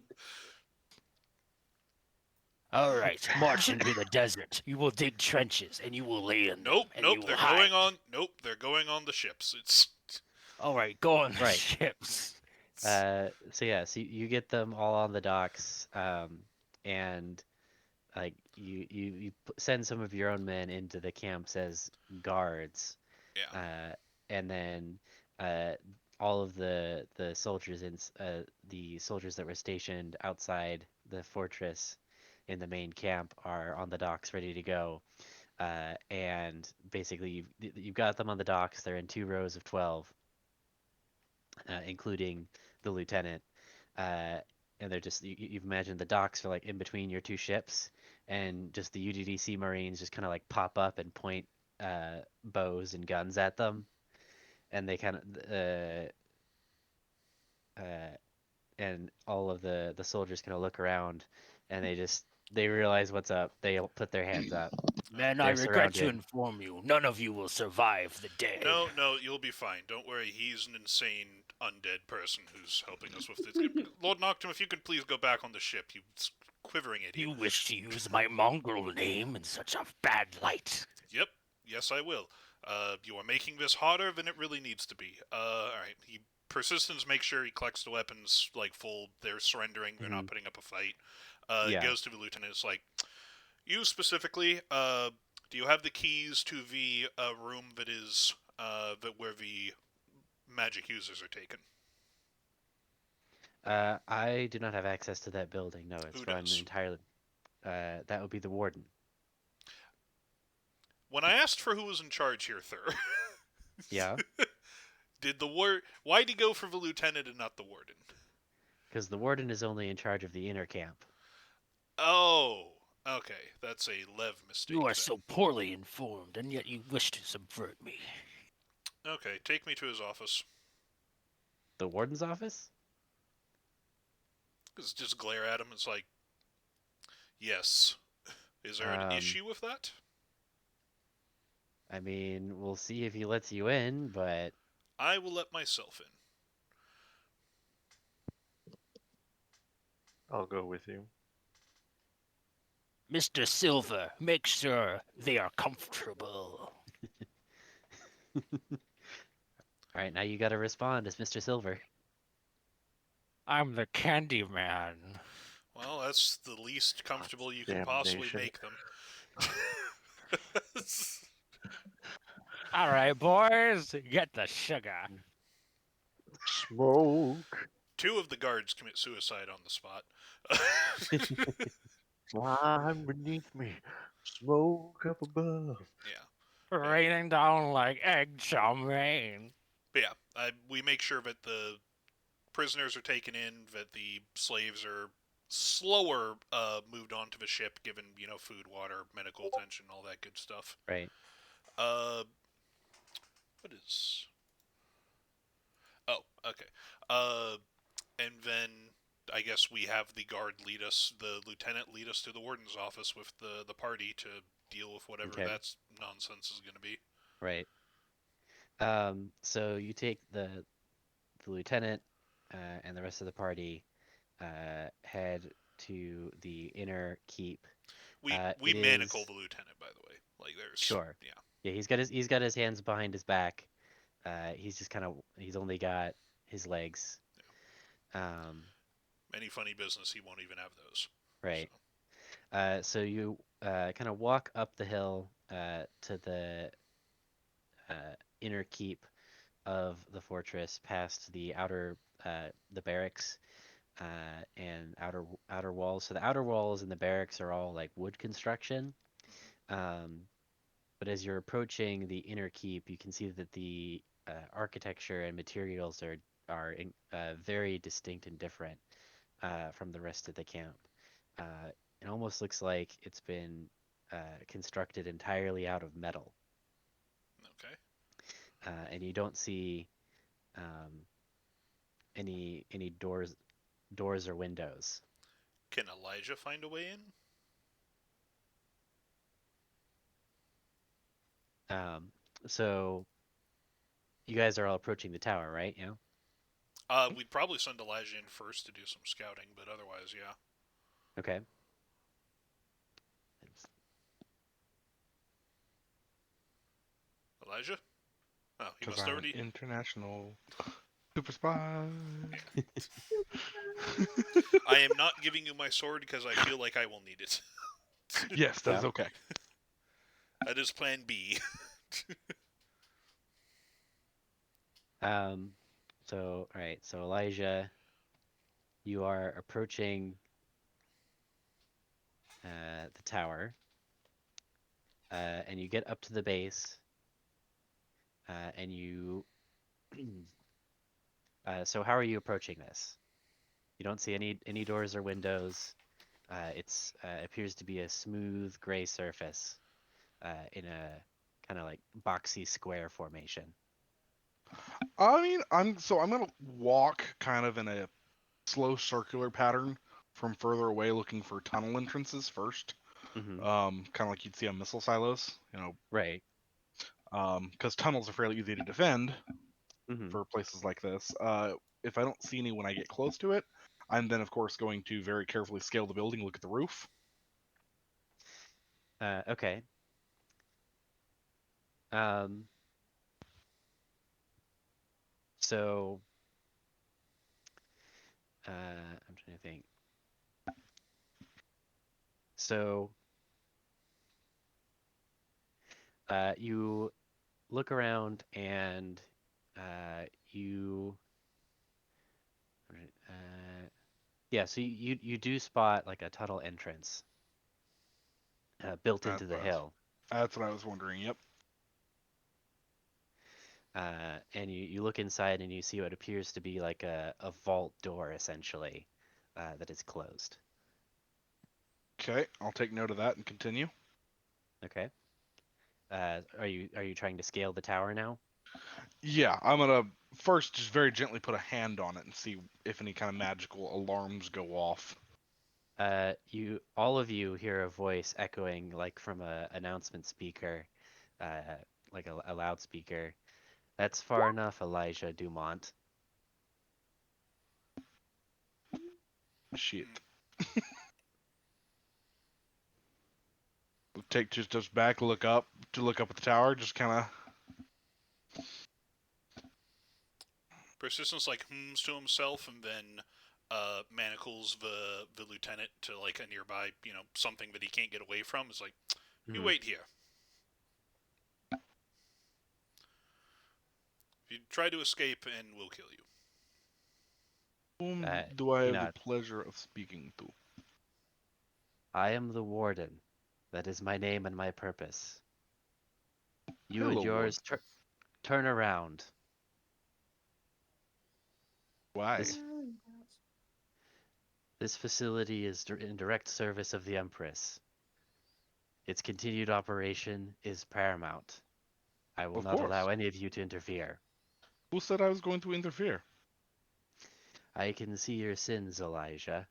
All right, march into the desert. You will dig trenches and you will lay in them nope, and nope. you will They're hide. going on. Nope, they're going on the ships. It's All right, go on the Right. ships. So you get them all on the docks, and like send some of your own men into the camps as guards, yeah. uh, and then uh, all of the soldiers that were stationed outside the fortress in the main camp are on the docks ready to go. And basically, you've got them on the docks. They're in 2 rows of 12, including the lieutenant. Uh, and they're just you've imagined the docks are like in between your two ships, and just the UDDC Marines just kind of like pop up and point bows and guns at them, and they kind of uh, and all of the soldiers kind of look around, and they realize what's up. They all put their hands up. Men, I They're regret to surrounded. inform you, none of you will survive the day. No, no, you'll be fine. Don't worry. He's an insane undead person who's helping us with this. Lord Noctum, if you could please go back on the ship, you quivering idiot. You wish to use my mongrel name in such a bad light. Yep. Yes, I will. You are making this harder than it really needs to be. Alright. He persistence makes sure he collects the weapons like full. They're surrendering. They're not Mhm. putting up a fight. Yeah. Goes to the lieutenant. It's like, you specifically. Do you have the keys to the room that is where the magic users are taken? I do not have access to that building. No, it's Who run does? entirely. That would be the warden. When I asked for who was in charge here, Thur, Yeah, did the why'd he go for the lieutenant and not the warden? because the warden is only in charge of the inner camp. Oh, okay, that's a Lev mistake. You are then. so poorly informed, and yet you wish to subvert me. Okay, take me to his office. The warden's office? Just glare at him. It's like, yes. Is there an Um, issue with that? I mean, we'll see if he lets you in, but I will let myself in. I'll go with you. Mr. Silver, make sure they are comfortable. all right, now you got to respond as Mr. Silver. I'm the candy man. Well, that's the least comfortable you can possibly Damnation. make them. All right, boys, get the sugar. Smoke. 2 of the guards commit suicide on the spot. Climb beneath me. Smoke up above. Yeah. Raining down like egg chow mein. But yeah, we make sure that the prisoners are taken in, that the slaves are slower moved onto the ship, given, food, water, medical attention, all that good stuff. Right. Uh, what is... Oh, okay. Uh, and then I guess we have the lieutenant lead us to the warden's office with the party to deal with whatever Okay. that's nonsense is going to be. Right. So you take the lieutenant and the rest of the party head to the inner keep. We It manacle is the lieutenant, by the way. Like there's sure. yeah. Yeah, he's got his hands behind his back. He's only got his legs. Any funny business, he won't even have those. Right. So. So you kind of walk up the hill to the inner keep of the fortress, past the barracks, and outer walls. So the outer walls and the barracks are all like wood construction. Um, but as you're approaching the inner keep, you can see that the architecture and materials are very distinct and different from the rest of the camp. It almost looks like it's been constructed entirely out of metal, Okay. and you don't see um, any doors or windows. Can Elijah find a way in? So you guys are all approaching the tower, right? Yeah. We'd probably send Elijah in first to do some scouting, but otherwise, yeah. Okay. Elijah? Oh, he Because must I'm an already. international super spy. Yeah. I am not giving you my sword because I feel like I will need it. Yes, that is Yeah. okay. That is Plan B. Um. So, all right. So Elijah, you are approaching the tower, and you get up to the base, and you. So how are you approaching this? You don't see any doors or windows. It's appears to be a smooth gray surface in a kind of like boxy square formation. I mean, I'm gonna walk kind of in a slow circular pattern from further away, looking for tunnel entrances first. Hmm. Kind of like you'd see on missile silos, Right. because tunnels are fairly easy to defend Hmm. for places like this. If I don't see any when I get close to it, I'm then of course going to very carefully scale the building, look at the roof. Okay. Um, so I'm trying to think. So you look around and you yeah. So you do spot like a tunnel entrance built into That's the what I was, hill. that's what I was wondering. Yep. And you look inside and you see what appears to be like a vault door essentially that is closed. Okay, I'll take note of that and continue. Okay. Are you trying to scale the tower now? Yeah, I'm gonna first just very gently put a hand on it and see if any kind of magical alarms go off. You all of you hear a voice echoing like from a announcement speaker, uh, like a loudspeaker. That's far enough, Elijah Dumont. Shit. Take just back, look up to look up at the tower, just kind of. Persistence like hums to himself and then manacles the lieutenant to like a nearby, something that he can't get away from. It's like, you Hmm. wait here. If you try to escape, and we'll kill you. Whom do I He have the nods. pleasure of speaking to? I am the warden. That is my name and my purpose. You and Hello, Ward. yours turn around. Why? This this facility is in direct service of the Empress. Its continued operation is paramount. I will Of not allow course. any of you to interfere. Who said I was going to interfere? I can see your sins, Elijah.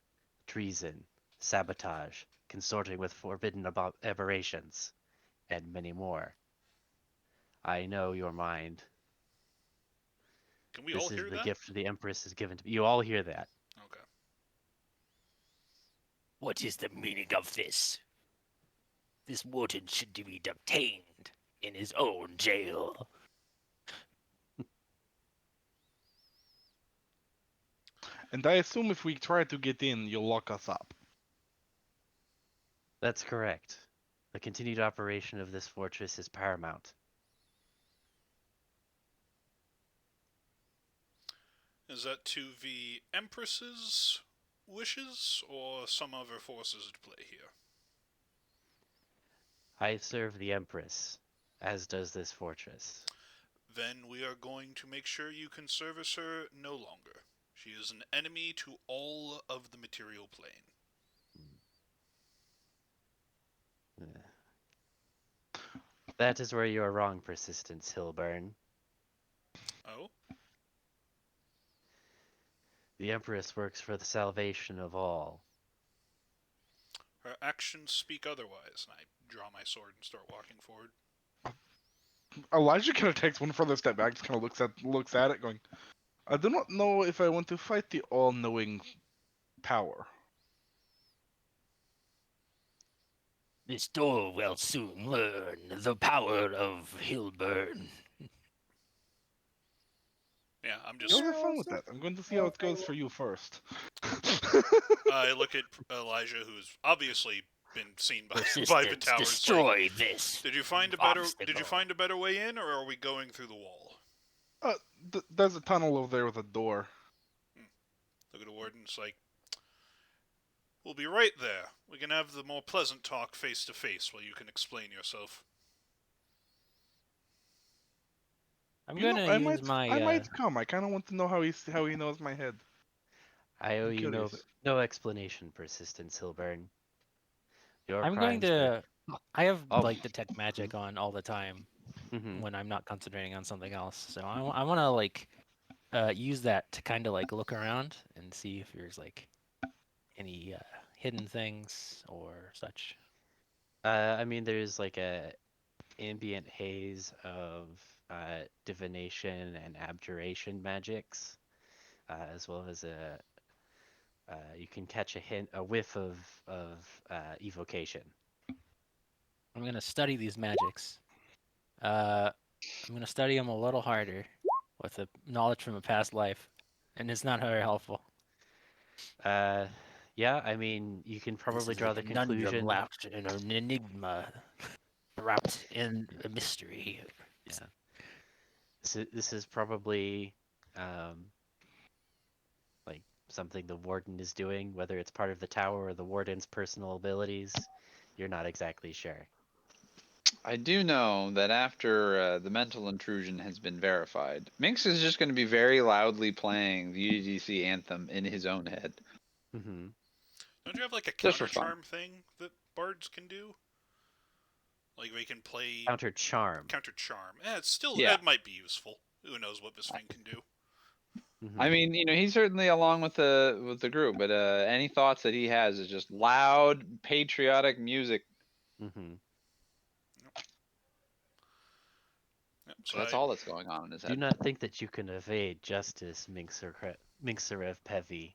Treason, sabotage, consorting with forbidden aberrations, and many more. I know your mind. Can we all This is hear the that? gift the Empress has given to me. You all hear that. Okay. What is the meaning of this? This warden should be detained in his own jail. And I assume if we try to get in, you'll lock us up. That's correct. The continued operation of this fortress is paramount. Is that to the Empress's wishes or some other forces at play here? I serve the Empress, as does this fortress. Then we are going to make sure you can service her no longer. She is an enemy to all of the material plane. Uh, That is where you are wrong, Persistence Hilburn. Oh? The Empress works for the salvation of all. Her actions speak otherwise, and I draw my sword and start walking forward. Elijah kind of takes one further step back, just kind of looks at it, going, "I do not know if I want to fight the all-knowing power." This door will soon learn the power of Hilburn. Yeah, I'm Go just. have fun with that. I'm going to see how it goes for you first. I look at Elijah, who's obviously been seen by Persistence, Batowers. Like, destroy this did you find a better? Did you obstacle. find a better way in, or are we going through the wall? There's a tunnel over there with a door. Look at the warden. It's like, we'll be right there. We can have the more pleasant talk face to face, while you can explain yourself. I'm You know, gonna use my. I might come. I kind of want to know how he knows my head. I owe I'm you curious. no explanation, Persistence Hilburn. Your I'm going crimes were. to. I have Oh. like detect magic on all the time Mm-hmm. when I'm not concentrating on something else. So I want to like use that to kind of like look around and see if there's like any hidden things or such. I mean, there's like a ambient haze of divination and abjuration magics, as well as you can catch a whiff of evocation. I'm gonna study these magics. Uh, I'm gonna study them a little harder with the knowledge from a past life, and it's not very helpful. Uh, yeah, I mean, you can This probably is a draw the conundrum conclusion. wrapped in an enigma, wrapped in a mystery. Yeah, this is probably um, like something the warden is doing, whether it's part of the tower or the warden's personal abilities. You're not exactly sure. I do know that after the mental intrusion has been verified, Minx is just going to be very loudly playing the UDC anthem in his own head, Mm-hmm. Don't you have like a just for counter fun. charm thing that bards can do? Like they can play Counter charm. counter charm. It's still Yeah. it might be useful. Who knows what this thing can do? Mm-hmm. I mean, he's certainly along with the group, but any thoughts that he has is just loud, patriotic music. Mm-hmm. Yep, so So that's I all that's going on in his Do head. not think that you can evade justice, Minxerev Pevi,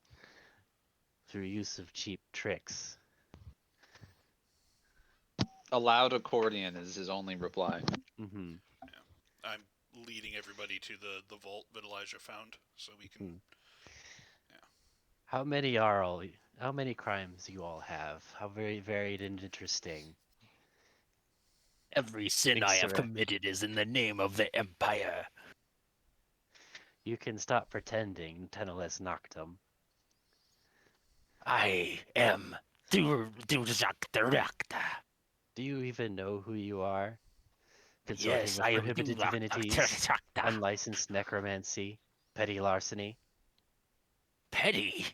through use of cheap tricks. A loud accordion is his only reply. Mm-hmm. I'm leading everybody to the vault that Elijah found, so we can. Mm-hmm. How many crimes you all have? How very varied and interesting. Every sin I have Minxerev, committed is in the name of the Empire. you can stop pretending, Teneles Noctum. I am Durjaktarakta. Do you even know who you are? Consorting Yes, with I am prohibited divinities, Durjaktarakta. unlicensed necromancy, petty larceny. Petty.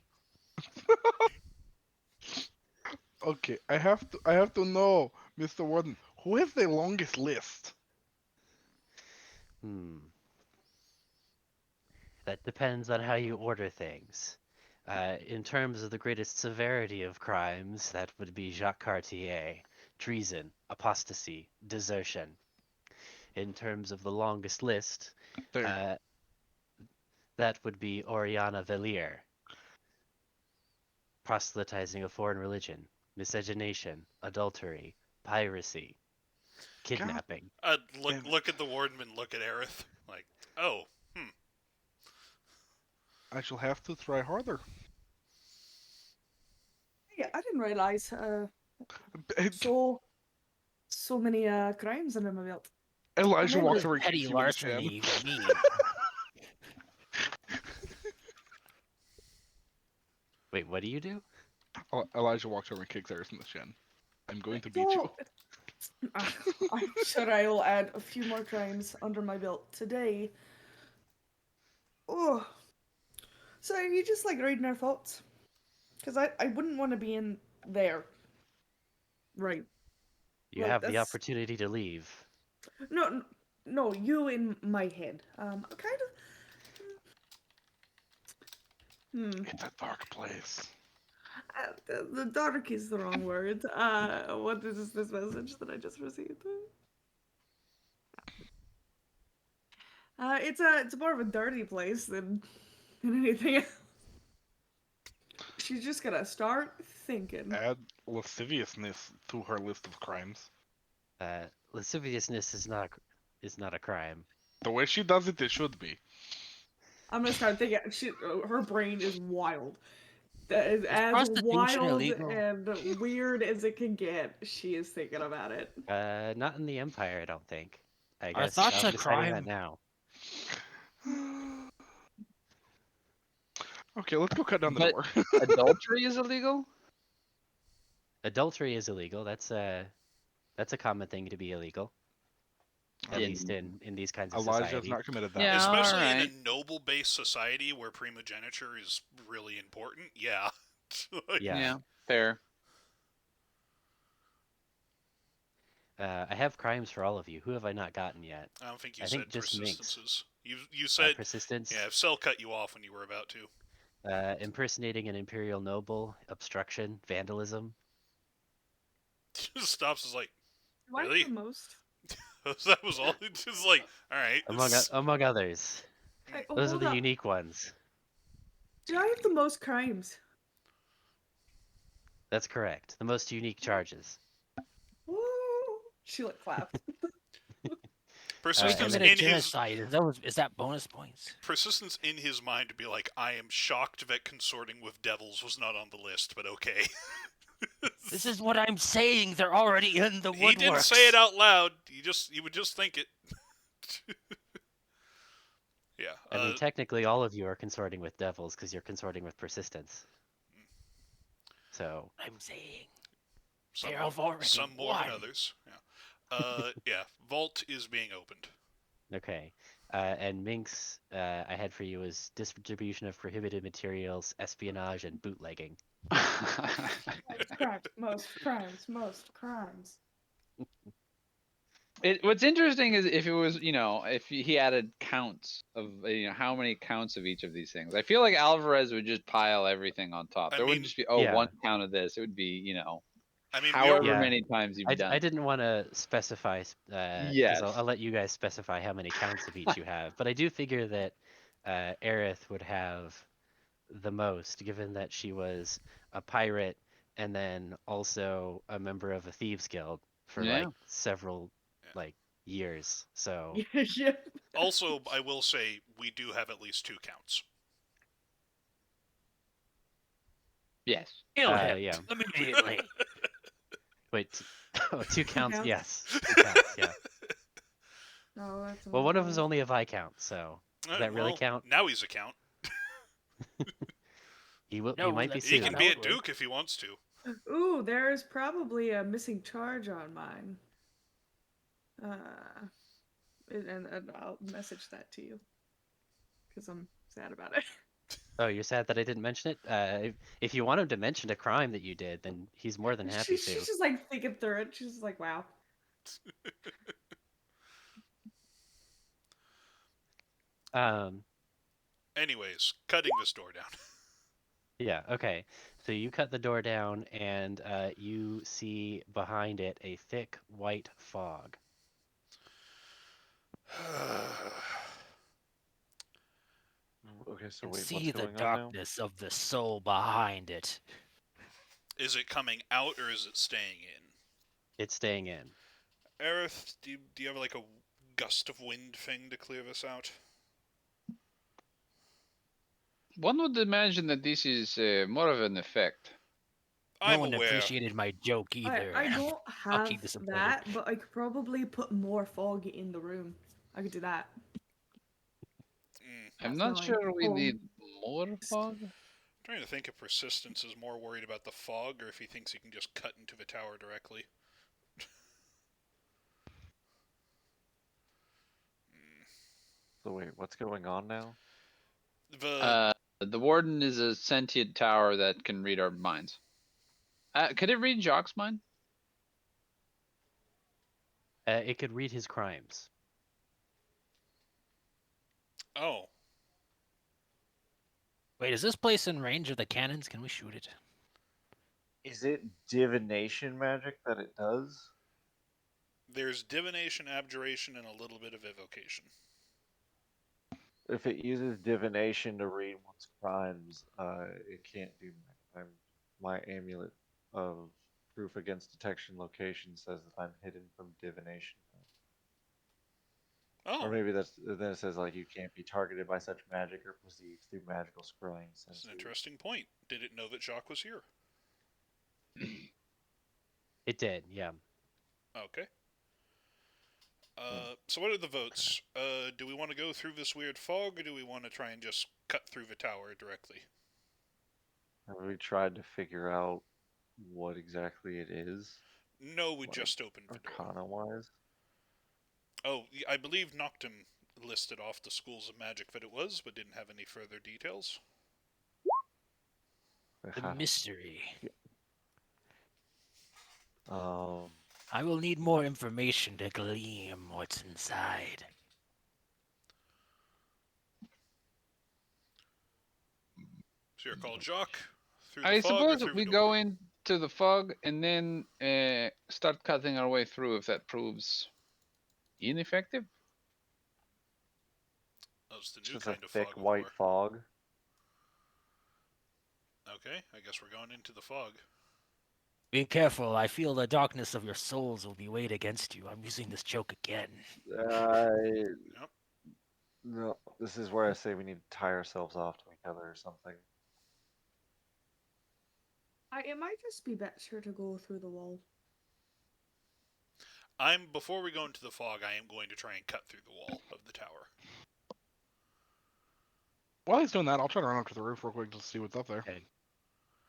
Okay, I have to know, Mr. Warden, who has the longest list? Hmm. That depends on how you order things. In terms of the greatest severity of crimes, that would be Jacques Cartier, treason, apostasy, desertion. In terms of the longest list, There you go. uh, that would be Oriana Vellier, proselytizing a foreign religion, miscegenation, adultery, piracy, God kidnapping. Look damn it. look at the warden and look at Aerith. Like, oh, I shall have to try harder. Yeah, I didn't realize so many crimes under my belt. Elijah Maybe walks it's over and Petty kicks you in the shin. larceny, you mean? Wait, what do you do? Elijah walks over and kicks Eris in the shin. I'm going to beat you. So, I'm sure I will add a few more crimes under my belt today. Oh, so are you just like reading our thoughts? Because I wouldn't want to be in there. Right. You Like have the that's opportunity to leave. no, you in my head. I'm kind of. It's a dark place. The dark is the wrong word. What is this message that I just received? It's more of a dirty place than anything else. She's just gonna start thinking. Add lasciviousness to her list of crimes. Lasciviousness is not a crime. The way she does it should be. I'm gonna start thinking. Her brain is wild. That is Is as prostitution wild illegal? and weird as it can get. She is thinking about it. Not in the Empire, I don't think. I Are guess thoughts I'm a deciding that crime? now. Okay, let's go cut down the But door. adultery is illegal? Adultery is illegal. That's a common thing to be illegal, at least in these kinds of Elijah has societies. not committed that. Yeah, Especially in alright. a noble-based society where primogeniture is really important. Yeah. Like, Yeah. Yeah, fair. I have crimes for all of you. Who have I not gotten yet? I don't think you I said think just Minx. persistences. You said Persistence. yeah. If Cell cut you off when you were about to. Impersonating an imperial noble, obstruction, vandalism. Just stops. Is like, Do I have really? the most? That was all. It's just like, all right. Among others. Those are Hold the up. unique ones. Do I have the most crimes? That's correct. The most unique charges. Woo! She clapped. We Persistence and committed in his genocide. Is that bonus points? persistence in his mind to be like, I am shocked that consorting with devils was not on the list, but okay. This is what I'm saying. They're already in the woodworks. He didn't say it out loud. You would just think it. Yeah. I mean, technically, all of you are consorting with devils because you're consorting with persistence. So I'm saying. some They more, have already some more than won. others. Yeah. Yeah. Vault is being opened. okay. And Minx, I had for you is distribution of prohibited materials, espionage, and bootlegging. Most crimes. What's interesting is if it was, if he added counts of, how many counts of each of these things. I feel like Alvarez would just pile everything on top. I There mean- wouldn't just be, Yeah. one count of this. It would be, I mean, however Yeah. many times you've done. I didn't want to specify, because Yes. I'll let you guys specify how many counts of each you have. But I do figure that Aerith would have the most, given that she was a pirate and then also a member of a thieves guild for Yeah. several Yeah. years. So Yeah. Also, I will say we do have at least 2 counts. Yes. Kill him yeah. immediately. Wait, 2 counts? counts? Yes, 2 counts. Yeah. No, that's Well, one of them's only a Viscount, so does that really Well, count? Now he's a count. He will. No, he might be that's He soon. can not be how a it works. duke if he wants to. Ooh, there's probably a missing charge on mine. And I'll message that to you because I'm sad about it. Oh, you're sad that I didn't mention it? If you want him to mention a crime that you did, then he's more than happy to. She's just thinking through it. She's just like, wow. Anyways, cutting this door down. Yeah, okay. So you cut the door down, and you see behind it a thick white fog. Okay, so And wait, see what's the going on now? darkness of the soul behind it. Is it coming out or is it staying in? It's staying in. Aerith, do you have like a gust of wind thing to clear this out? One would imagine that this is more of an effect. No I'm one aware. appreciated my joke either. I don't Fucking have disappointed. that, but I could probably put more fog in the room. I could do that. I'm That's not my sure we whole- need more fog. I'm trying to think if Persistence is more worried about the fog or if he thinks he can just cut into the tower directly. So wait, what's going on now? The warden is a sentient tower that can read our minds. Could it read Jacques' mind? It could read his crimes. Oh. Wait, is this place in range of the cannons? Can we shoot it? Is it divination magic that it does? There's divination, abjuration, and a little bit of evocation. if it uses divination to read one's crimes, it can't do that. My amulet of proof against detection location says that I'm hidden from divination. Or Oh, maybe then it says like you can't be targeted by such magic or perceived through magical scrying that's an senses. interesting point. Did it know that Jacques was here? It did, yeah. Okay. Hmm, So what are the okay. votes? Do we want to go through this weird fog, or do we want to try and just cut through the tower directly? Have we tried to figure out what exactly it is, No, we like just opened the door. arcana wise? Oh, I believe Noctum listed off the schools of magic that it was, but didn't have any further details. The How do mystery. we- Um, I will need more information to glean what's inside. So you're called Jacques through the I fog or suppose through the we door? go into the fog and then start cutting our way through if that proves ineffective. That's the it's new just a kind of thick fog of white war. fog. Okay, I guess we're going into the fog. Be careful. I feel the darkness of your souls will be weighed against you. I'm using this joke again. I Yep. No, this is where I say we need to tie ourselves off to each other or something. It might just be better to go through the wall. Before we go into the fog, I am going to try and cut through the wall of the tower. While he's doing that, I'll try to run up to the roof real quick just to see what's up there. Okay.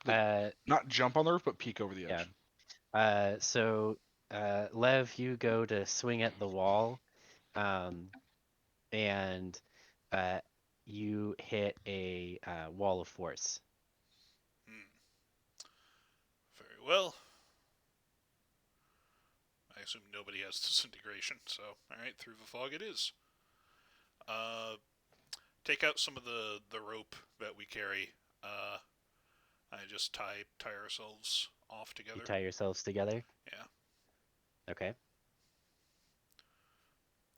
Like, not jump on the roof, but peek over the Yeah. edge. So, Lev, you go to swing at the wall, and uh, you hit a wall of force. Hmm. Very well. I assume nobody has disintegration, so alright, through the fog it is. Uh, take out some of the rope that we carry. I just tie ourselves off You together. tie yourselves together. Yeah. Okay.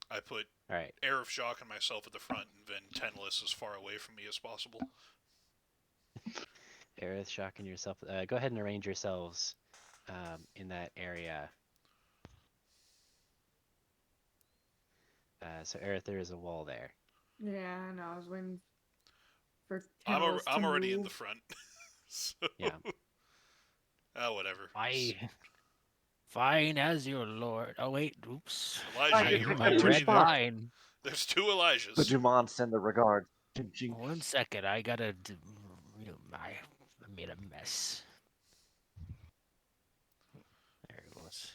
I put All right. Arif, Jacques, and myself at the front, and then Tenless as far away from me as possible. Aerith, shocking yourself. Go ahead and arrange yourselves in that area. So, Aerith, there is a wall there. Yeah, I know. I was waiting for I'm Tennis to I'm already in the move. front. So, Yeah. whatever. Fine as your lord. Oh wait, oops. Elijah, My, you're my already red there. line. There's two But Elijahs. Dumont send the regards. Ching. 1 second, I gotta. I made a mess. There it goes.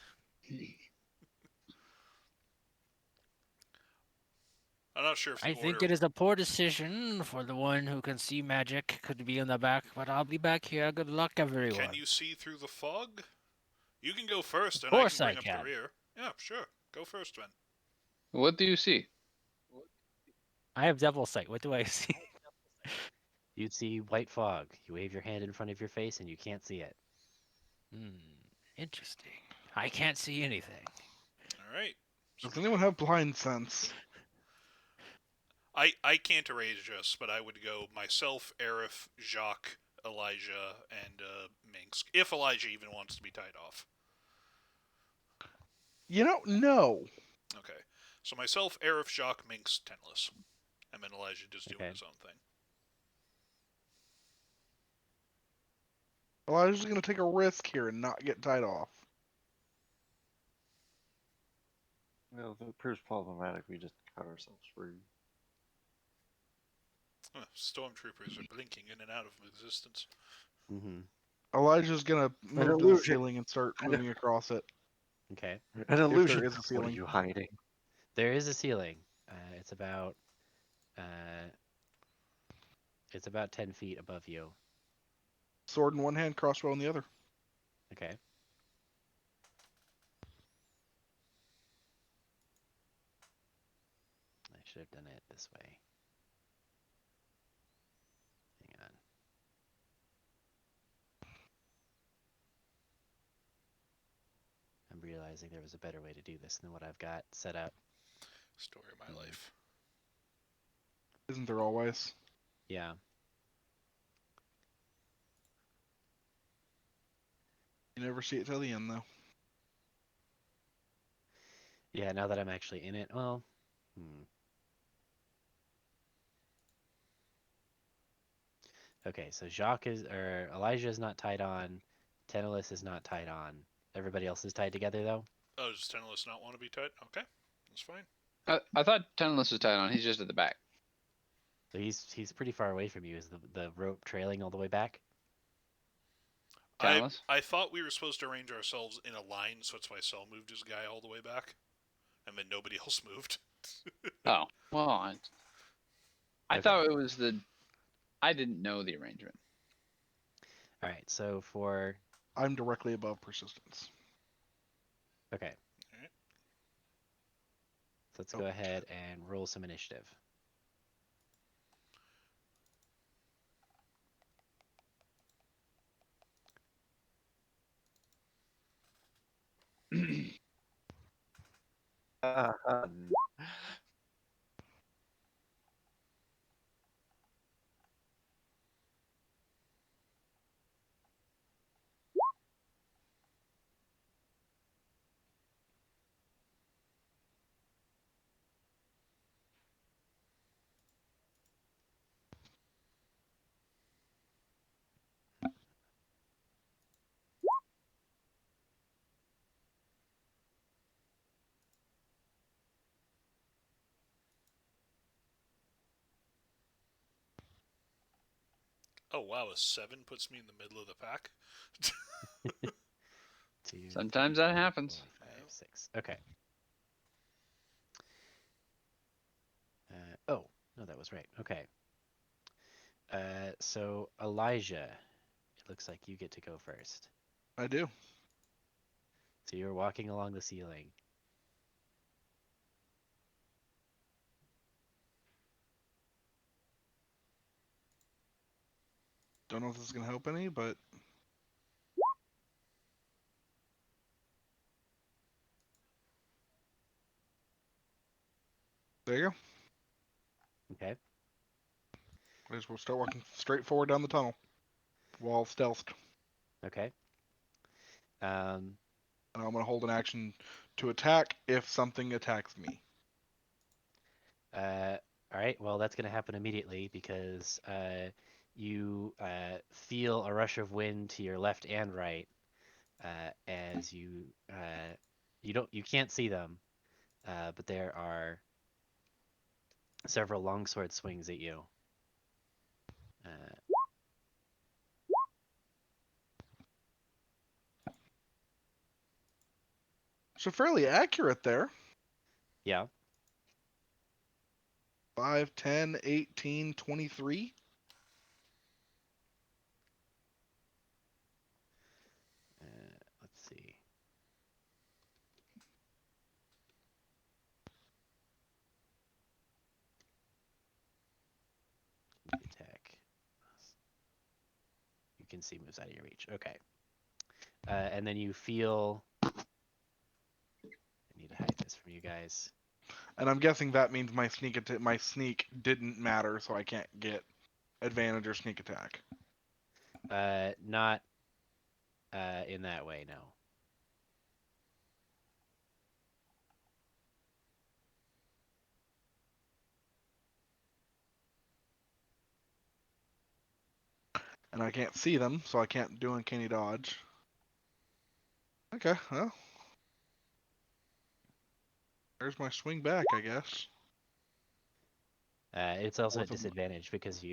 I'm not sure if the I think order. it is a poor decision for the one who can see magic could be in the back, but I'll be back here. Good luck, everyone. Can you see through the fog? You can go first, Of and I course can I bring up the can. rear. Yeah, sure. Go first, then. What do you see? I have devil sight. What do I see? You'd see white fog. You wave your hand in front of your face, and you can't see it. Interesting. I can't see anything. All right. So Does anyone have blind sense? I can't arrange us, but I would go myself, Arif, Jacques, Elijah, and Minsk. If Elijah even wants to be tied off. No. Okay. So myself, Arif, Jacques, Minsk, Tenless. And then Elijah just doing Okay. his own thing. Elijah's gonna take a risk here and not get tied off. Well, if it proves problematic, we just cut ourselves free. Stormtroopers are blinking in and out of existence. Mm-hmm. Elijah's gonna move to the illusion. ceiling and start moving across it. Okay. An illusion. If there is a What are ceiling. you hiding? There is a ceiling. It's about 10 feet above you. Sword in one hand, crossbow in the other. Okay. I should have done it this way. Hang on. I'm realizing there was a better way to do this than what I've got set up. Story of my life. Isn't there always? Yeah. You never see it till the end, though. Yeah, now that I'm actually in it, well, hmm. Okay, so Elijah is not tied on, Tenelus is not tied on. Everybody else is tied together though. Oh, does Teneless not want to be tied? Okay, that's fine. I thought Tenless was tied on. He's just at the back. So he's pretty far away from you. Is the rope trailing all the way back? Tenless? I thought we were supposed to arrange ourselves in a line, so that's why Cell moved his guy all the way back, and then nobody else moved. Oh, well, I Okay. thought it was the. I didn't know the arrangement. All right. So for I'm directly above persistence. okay, Alright. so let's Oh. go ahead and roll some initiative. Oh wow, a 7 puts me in the middle of the pack. 2, Sometimes 3, that 4, happens. 5, 6. Okay. Oh no, that was right. Okay. So Elijah, it looks like you get to go first. I do. So you're walking along the ceiling. Don't know if this is gonna help any, but there you go. Okay. I just will start walking straight forward down the tunnel, while stealthed, Okay. Um, and I'm gonna hold an action to attack if something attacks me. all right. Well, that's going to happen immediately because you feel a rush of wind to your left and right as you can't see them, but there are several longsword swings at you. Uh, So fairly accurate there. yeah. 5, 10, 18, 23. Let's see. Attack. You can see moves out of your reach. Okay. And then you feel. I need to hide this from you guys. And I'm guessing that means my sneak didn't matter, so I can't get advantage or sneak attack. Not in that way, no. And I can't see them, so I can't do uncanny dodge. Okay, well, there's my swing back, I guess. It's also at With a, disadvantage because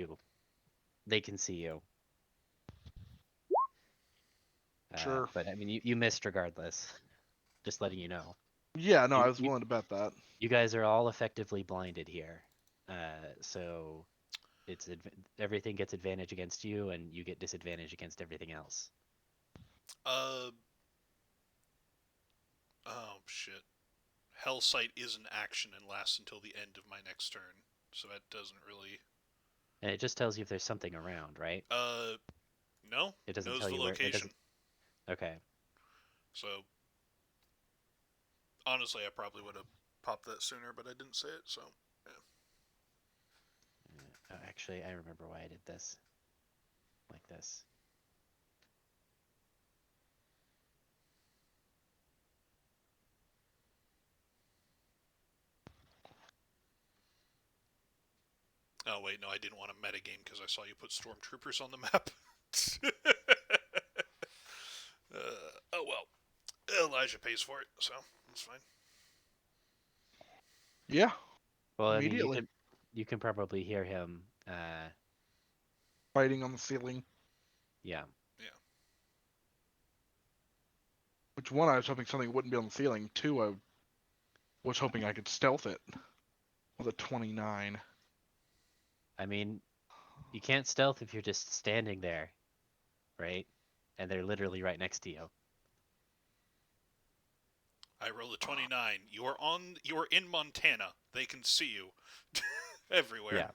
they can see you. sure. But I mean, you missed regardless. Just letting you know. Yeah, no, I You, was you willing to bet that. you guys are all effectively blinded here. So everything gets advantage against you, and you get disadvantage against everything else. Uh, oh shit. Hell Sight is an action and lasts until the end of my next turn, so that doesn't really. And it just tells you if there's something around, right? No, It doesn't knows tell the you where. It location. doesn't. Okay. So honestly, I probably would have popped that sooner, but I didn't say it. So yeah. Oh, actually, I remember why I did this. Like this. Oh wait, no, I didn't want a metagame because I saw you put stormtroopers on the map. Oh well, Elijah pays for it, so that's fine. Yeah, Well, I mean, immediately. you can probably hear him. Fighting on the ceiling. Yeah. Yeah. Which one, I was hoping something wouldn't be on the ceiling. Two, I was hoping I could stealth it with a 29. I mean, you can't stealth if you're just standing there, right? And they're literally right next to you. I rolled a 29. You're in Montana. They can see you everywhere.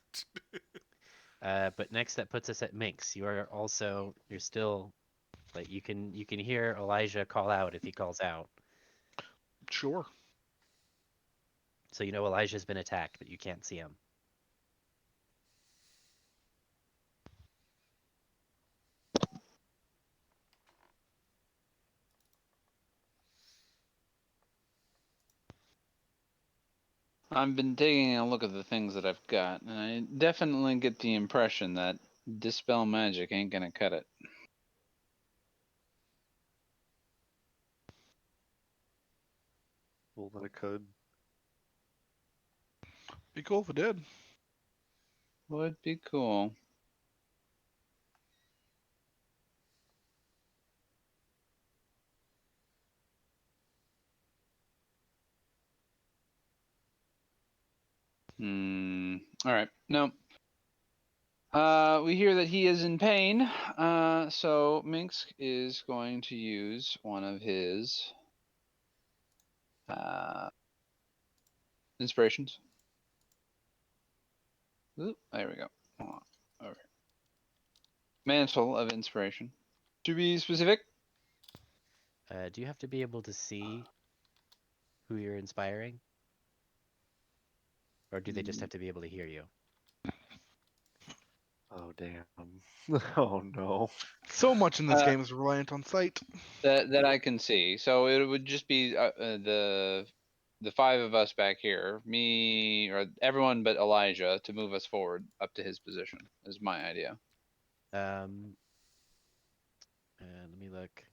Yeah. But next that puts us at Minx. You're still like you can hear Elijah call out if he calls out. Sure. So you know Elijah's been attacked, but you can't see him. I've been taking a look at the things that I've got, and I definitely get the impression that dispel magic ain't gonna cut it. Well, then it could. Be cool if it did. Would be cool. All right. No. We hear that he is in pain. So Minx is going to use one of his inspirations. Oop, there we go. Hold on. Over here. Mantle of inspiration. To be specific, Do you have to be able to see who you're inspiring, or do they just have to be able to hear you? Oh, damn. Oh, no. So much in this Uh, game is reliant on sight. that I can see. So it would just be the five of us back here, me or everyone but Elijah, to move us forward up to his position. Is my idea. Um, let me look.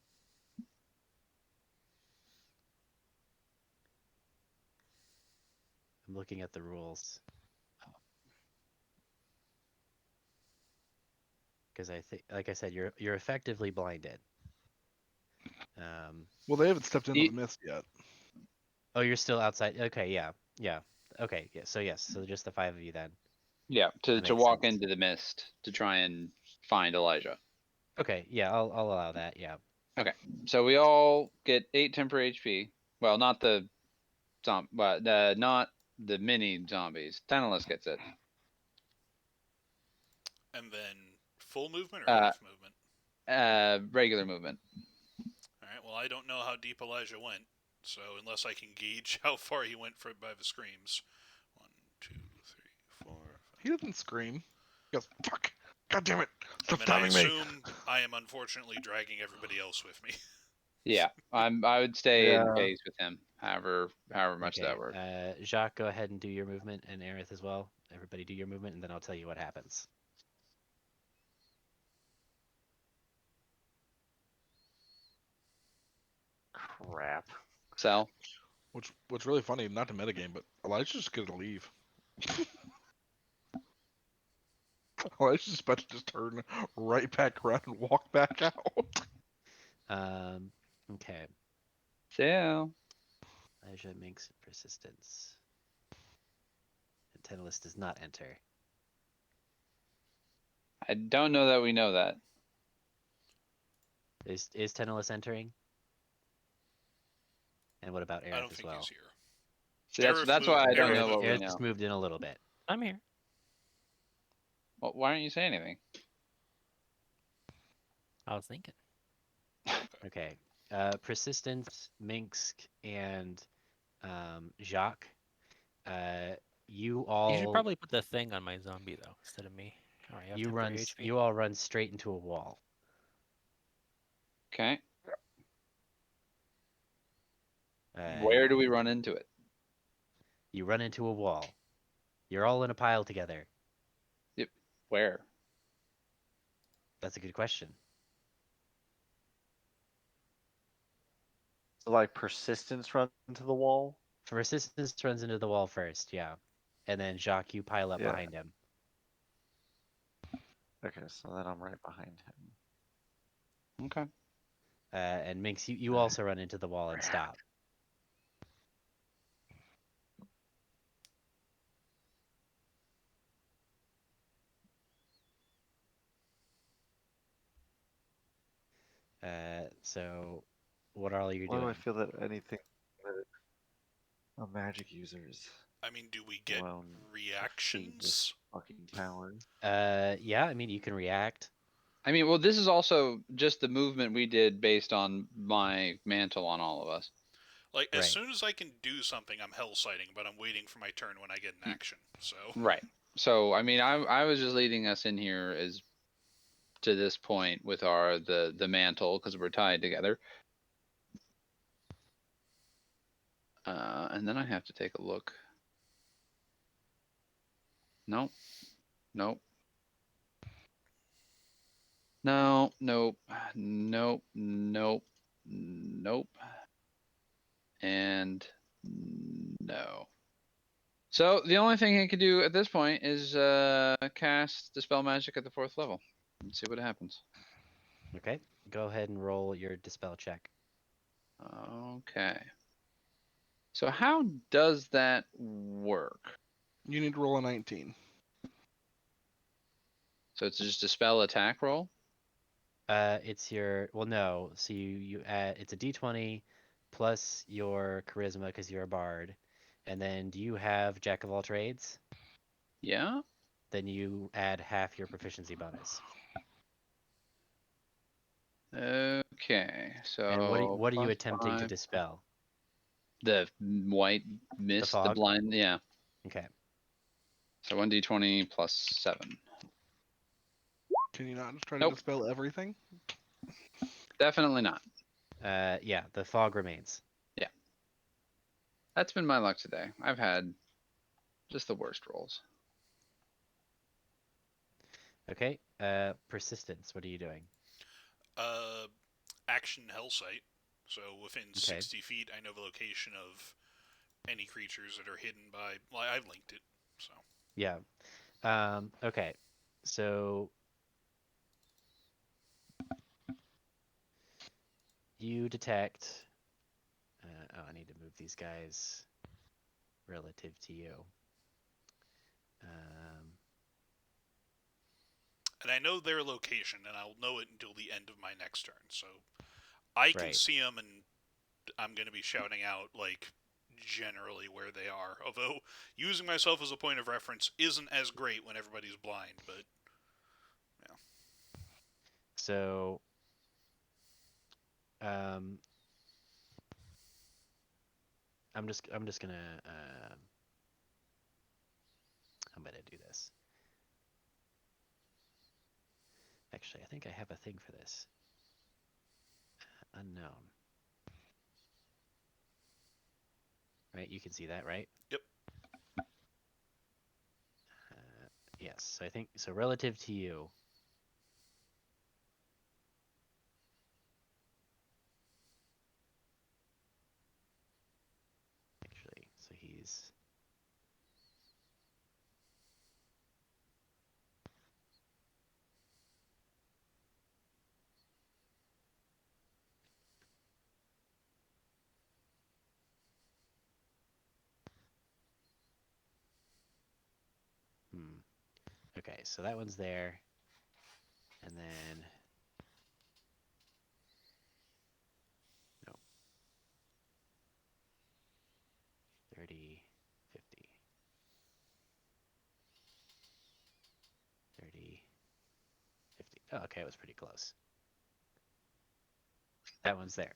I'm looking at the rules because I think, like I said, you're effectively blinded. Well, they haven't stepped into the E- mist yet. Oh, you're still outside. Okay, yeah, yeah. Okay, yeah. So yes, so just the five of you then. Yeah, to That to makes walk sense. into the mist to try and find Elijah. Okay, yeah, I'll allow that. Yeah. Okay, so we all get 8 temporary HP. Well, not the but not the mini zombies. Tantalus gets it. And then full movement or Uh, half movement? regular movement. All right. Well, I don't know how deep Elijah went, so unless I can gauge how far he went by the screams. 1, 2, 3, 4, 5. He doesn't scream. He goes, fuck! God damn it! And Stop then I stabbing me! assume I am unfortunately dragging everybody else with me. Yeah, I would stay in Yeah. phase with him. However much Okay. that works. Jacques, go ahead and do your movement, and Aerith as well. Everybody do your movement, and then I'll tell you what happens. Crap. Sell. What's really funny, not to metagame, but Elijah's just gonna leave. Elijah's just about to just turn right back around and walk back out. Um, okay. Sell. Elijah makes persistence. And Tentalis does not enter. I don't know that we know that. Is Tentalis entering? And what about I Aerith don't as think he's well? here. See, that's why I don't Aerith, know what we Aerith know. just moved in a little bit. I'm here. Well, why don't you say anything? I was thinking. Okay. Persistence, Minsk, and Jacques. you You should all probably put the thing on my zombie though, instead of me. All right, I have temporary HP. you all run straight into a wall. Okay. Where You, do we run into it? you run into a wall. You're all in a pile together. Yep. Where? That's a good question. So like persistence runs into the wall. Persistence runs into the wall first, yeah, and then Jacques, you pile up Yeah. behind him. Okay, so then I'm right behind him. Okay. And Minx, you Okay. also run into the wall and stop. So what all are you Why do doing? I feel that anything that a magic user is I mean, do we get alone defeat this reactions? fucking power? Yeah, I mean you can react. I mean, well, this is also just the movement we did based on my mantle on all of us. Like, as Right. soon as I can do something, I'm hell sighting, but I'm waiting for my turn when I get an action. So Right. So, I mean, I was just leading us in here as to this point with the mantle because we're tied together. And then I have to take a look. Nope. Nope. No. Nope. Nope. Nope. Nope. And no. So the only thing I can do at this point is cast Dispel Magic at the 4th level and see what happens. Okay. Go ahead and roll your dispel check. Okay. So how does that work? You need to roll a 19. So it's just a spell attack roll? It's your no. So you add it's a d20 plus your charisma because you're a bard, and then do you have Jack of all trades? Yeah. Then you add half your proficiency bonus. Okay. And So what are you plus attempting to 5. dispel? The white The mist, the fog? blind. Yeah. Okay. So 1d20 plus 7. Can you not just try to Nope. dispel everything? Definitely not. Yeah, the fog remains. Yeah. That's been my luck today. I've had just the worst rolls. Okay. Persistence. What are you doing? action hell sight. So within Okay. 60 feet, I know the location of any creatures that are hidden by. Well, I've linked it. So Yeah. Okay. So you detect. Oh, I need to move these guys relative to you. Um, and I know their location, and I'll know it until the end of my next turn. So I can right. see them, and I'm going to be shouting out like generally where they are. Although using myself as a point of reference isn't as great when everybody's blind, but yeah. So, um, I'm just gonna I'm gonna do this. Actually, I think I have a thing for this. Unknown. Right? You can see that, right? Yep. Yes. So I think so. Relative to you, actually. So he's hmm. Okay. So that one's there, and then no 30, 50, 30, 50. Oh, okay. It was pretty close. That one's there.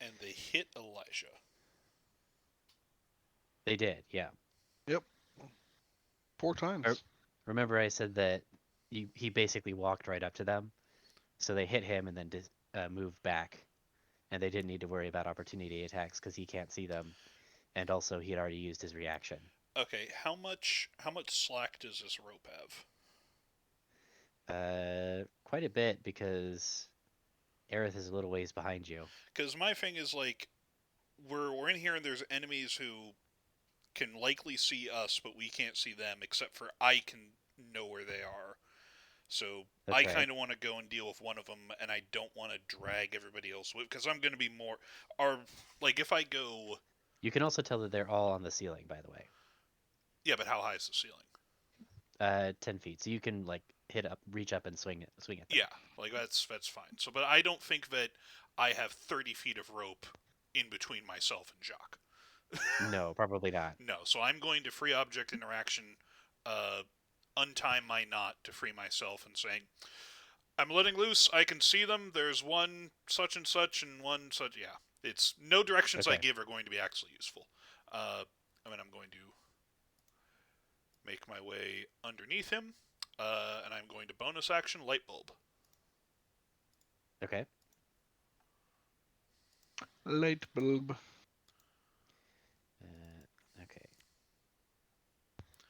And they hit Elijah. They did, yeah. Yep. 4 Er, times. Remember, I said that he basically walked right up to them, so they hit him and then moved back, and they didn't need to worry about opportunity attacks because he can't see them, and also he had already used his reaction. Okay, how much slack does this rope have? Quite a bit because Aerith is a little ways behind you. Because my thing is like we're in here and there's enemies who can likely see us, but we can't see them, except for I can know where they are. So That's I right. kind of want to go and deal with one of them, and I don't want to drag everybody else with, because I'm going to be more. Or like if I go, You can also tell that they're all on the ceiling, by the way. yeah, but how high is the ceiling? 10 feet, so you can like reach up and swing at them. Yeah, like that's fine. So, but I don't think that I have 30 feet of rope in between myself and Jacques. No, probably not. No, so I'm going to free object interaction, uh, untie my knot to free myself, and saying, I'm letting loose. I can see them. There's one such and one such. Yeah, it's no directions I Okay. give are going to be actually useful. I'm going to make my way underneath him, and I'm going to bonus action light bulb. Okay. Light bulb. Okay.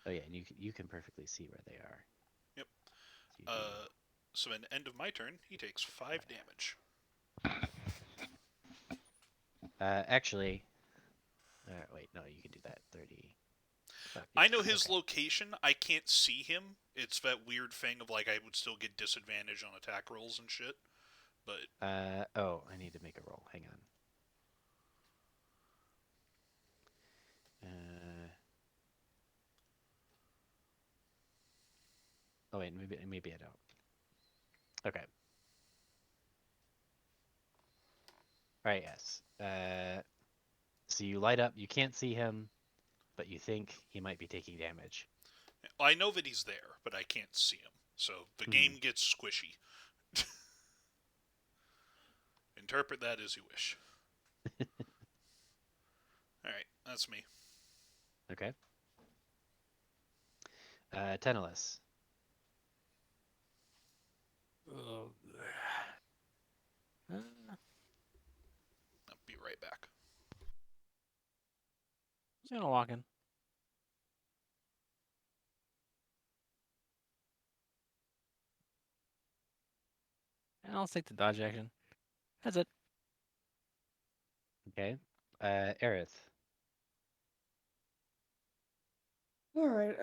Oh yeah, and you can perfectly see where they are. Yep. You do. So at the end of my turn, he takes 5 damage. Actually, wait, no, you can do that. 30. I know his Okay. location. I can't see him. It's that weird thing of like I would still get disadvantage on attack rolls and shit. But Oh, I need to make a roll. Hang on. Uh, oh wait, maybe I don't. Okay. All right. Yes. So you light up. You can't see him, but you think he might be taking damage. I know that he's there, but I can't see him. So the Hmm. game gets squishy. Interpret that as you wish. Alright, that's me. Okay. Tennis. Oh. I'll be right back. Just gonna walk in. And I'll take the dodge action. That's it. Okay. Aerith. All right.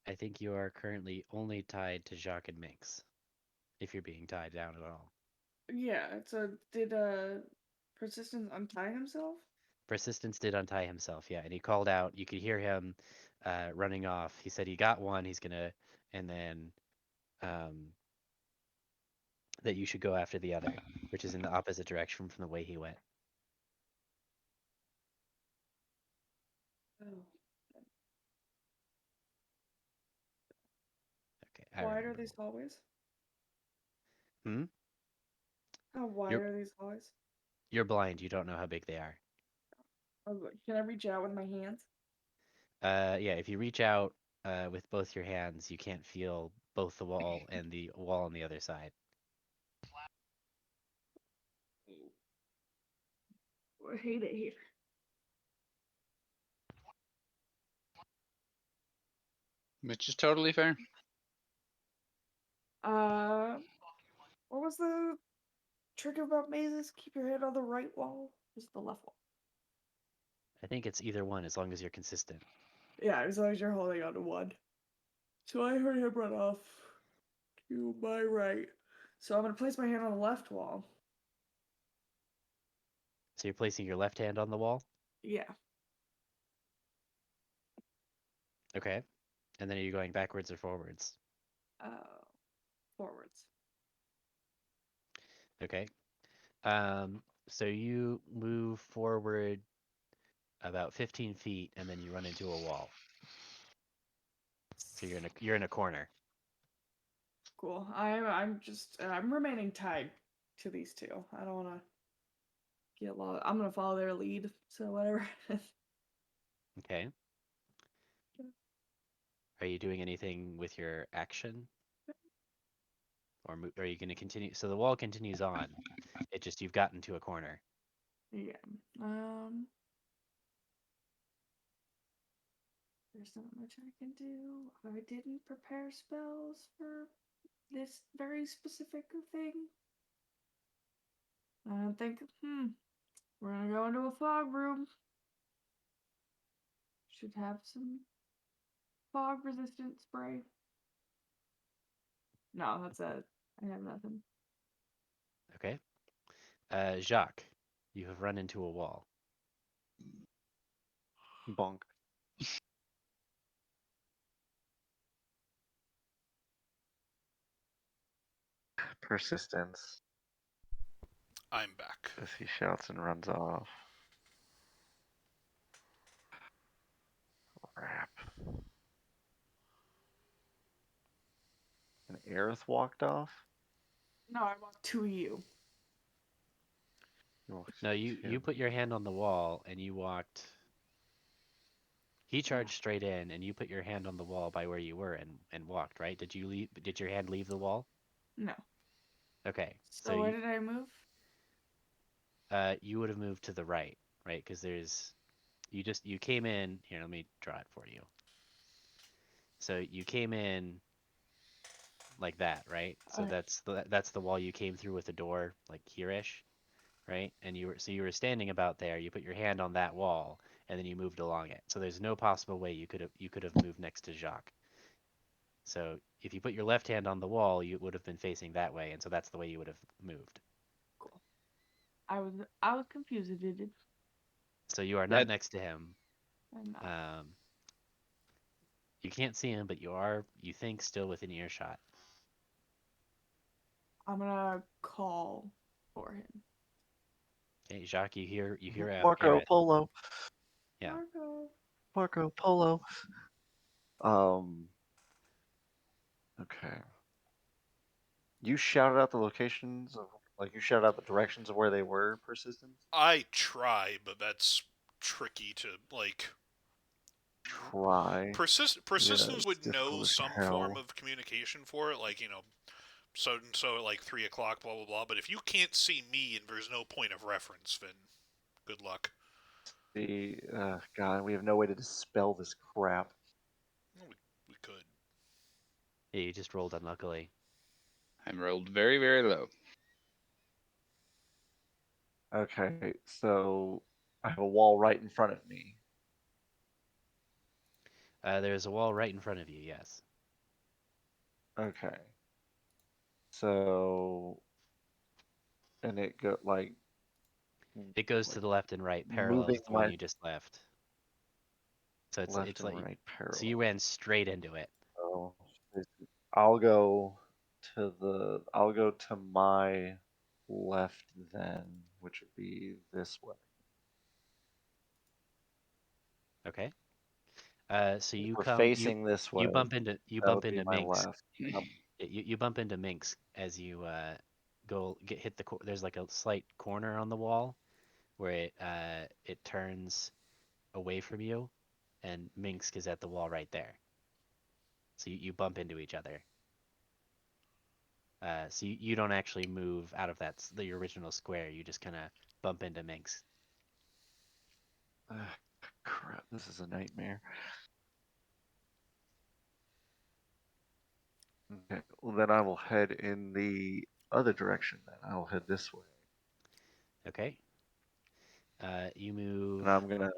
I think you are currently only tied to Jacques and Minx, if you're being tied down at all. Yeah. So did Persistence untie himself? Persistence did untie himself, yeah, and he called out. You could hear him running off. He said he got one. He's gonna, and then um, that you should go after the other, which is in the opposite direction from the way he went. Oh. Okay, I Wide are remember. these hallways? Hmm. How wide You're are these hallways? you're blind. You don't know how big they are. Can I reach out with my hands? Yeah. If you reach out with both your hands, you can't feel both the wall and the wall on the other side. I hate it here. Which is totally fair. Uh, what was the trick about mazes? Keep your head on the right wall. Just the left wall. I think it's either one as long as you're consistent. Yeah, as long as you're holding on to one. So I heard him run off to my right. So I'm gonna place my hand on the left wall. So you're placing your left hand on the wall. Yeah. Okay. And then are you going backwards or forwards? Uh, Forwards. Okay. So you move forward about 15 feet, and then you run into a wall. So you're in a corner. Cool. I'm remaining tied to these two. I don't want to get lost. I'm gonna follow their lead. So whatever. Okay. Are you doing anything with your action, or are you going to continue? So the wall continues on. It just you've gotten to a corner. Yeah. Um. There's not much I can do. I didn't prepare spells for this very specific thing. I think, we're gonna go into a fog room. Should have some fog resistant spray. No, that's it. I have nothing. Okay. Jacques, you have run into a wall. Bonk. Persistence, I'm back. as he shouts and runs off. Crap. And Aerith walked off? No, I walked to you. He walked No, you to put your hand on the wall and you walked. He Yeah. charged straight in, and you put your hand on the wall by where you were and walked. Right? Did you leave? Did your hand leave the wall? No. Okay. So So where did I move? you would have moved to the right, right? Because you came in here. Let me draw it for you. So you came in like that, right? So Okay. that's the wall you came through with the door, like here-ish, right? And you were standing about there. You put your hand on that wall, and then you moved along it. So there's no possible way you could have moved next to Jacques. So if you put your left hand on the wall, you would have been facing that way, and so that's the way you would have moved. Cool. I was confused. Did So you are not That next to him. I'm not. Um, you can't see him, but you think, still within earshot. I'm gonna call for him. Okay, Jacques, you hear Marco Aerith. Polo. Yeah. Marco. Marco Polo. Um. Okay. You shouted out the locations of, like, you shouted out the directions of where they were. Persistence. I try, but that's tricky to like. Try. Yeah, Persistence it's would know difficult as some form hell. of communication for it, like so and so at like 3 o'clock, blah blah blah. But if you can't see me and there's no point of reference, then good luck. The God, we have no way to dispel this crap. Well, we could. Yeah, you just rolled unluckily. I'm rolled very, very low. Okay, so I have a wall right in front of me. There's a wall right in front of you. Yes. Okay, so and it go like It goes to like the left and right, parallel moving to the one my you just left. So it's left it's and like right so you parallel. ran straight into it. So I'll go I'll go to my left then, which would be this way. Okay. So If you we're come facing this you way, bump into you that bump would be into my Minx. left. Yep. You bump into Minx as you hit there's like a slight corner on the wall where it turns away from you, and Minsk is at the wall right there. So you bump into each other. So you don't actually move out of the original square. You just kind of bump into Minx. Crap, this is a nightmare. Okay, well then I will head in the other direction. Then I'll head this way, Okay. You and move I'm gonna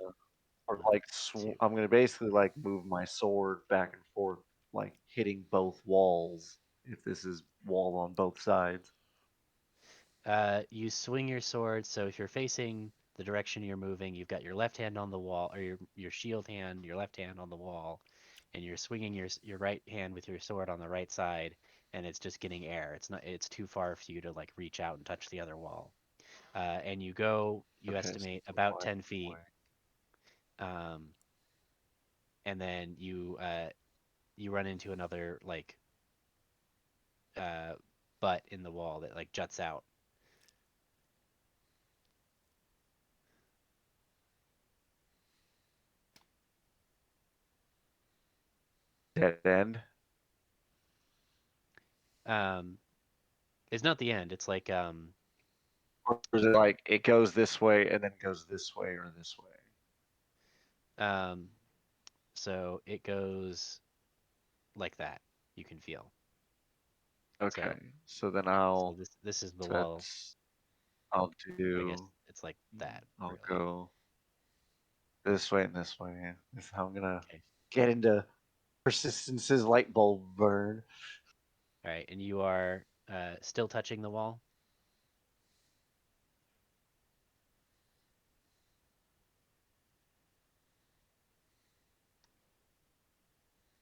or like to. I'm gonna basically like move my sword back and forth, like hitting both walls. If this is wall on both sides. You swing your sword. So if you're facing the direction you're moving, you've got your left hand on the wall, or your shield hand, your left hand on the wall, and you're swinging your right hand with your sword on the right side, and it's just getting air. It's too far for you to like reach out and touch the other wall. And you Okay, so estimate it's about like 10 that feet, way. um, and then you run into another like uh, butt in the wall that like juts out. dead end. Um, it's not the end. It's like Or is it like it goes this way and then goes this way or this way? um, so it goes like that. You can feel. Okay. So So then so I'll this is the wall. that's I'll I guess do it's like that, I'll really. go this way and this way. Yeah. This is how I'm gonna Okay. get into Persistence's light bulb burn. All right, and you are still touching the wall.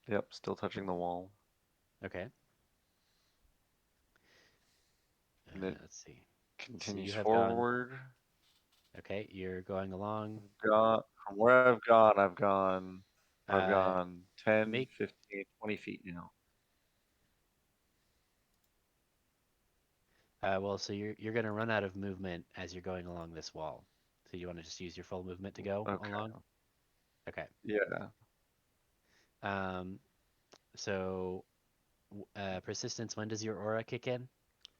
Yep, still touching the wall. Okay. And it Let's see. So you continues have gone. forward. Okay, you're going along. Got from where I've Uh, gone 10, make 15, 20 feet now. well, so you're gonna run out of movement as you're going along this wall. So you want to just use your full movement to go Okay. along? Okay. Yeah. Um, so persistence. When does your aura kick in?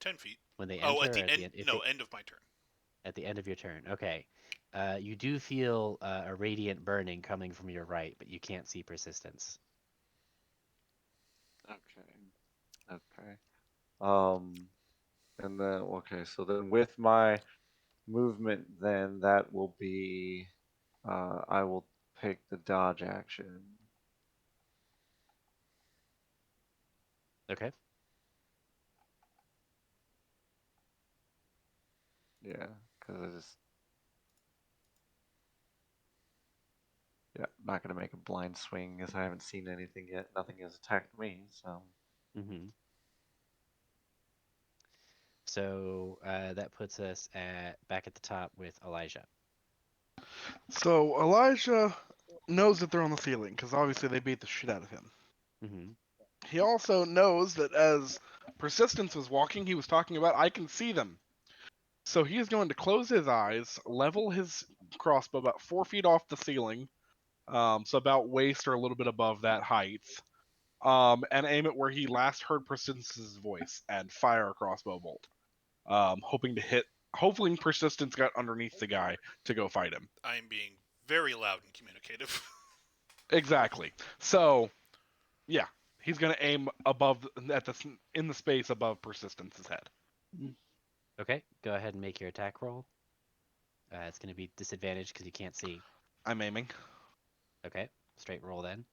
10 feet. When they Oh, enter, at or the at the end. end? If No, they end of my turn. at the end of your turn. Okay. You do feel a radiant burning coming from your right, but you can't see persistence. Okay. Okay. Um, and then okay, so then with my movement, then that will be, I will pick the dodge action. Okay. Yeah, because I just, yeah, not gonna make a blind swing as I haven't seen anything yet. Nothing has attacked me, so. Mm-hmm. So that puts us at back at the top with Elijah. So Elijah knows that they're on the ceiling because obviously they beat the shit out of him. Mm-hmm. He also knows that as Persistence was walking, he was talking about, I can see them. So he is going to close his eyes, level his crossbow about 4 feet off the ceiling, so about waist or a little bit above that height, and aim it where he last heard Persistence's voice and fire a crossbow bolt, hoping to hit. Hopefully, Persistence got underneath the guy to go fight him. I am being very loud and communicative. Exactly. So, yeah, he's going to aim above in the space above Persistence's head. Okay. Go ahead and make your attack roll. It's going to be disadvantaged because you can't see. I'm aiming. Okay. Straight roll then.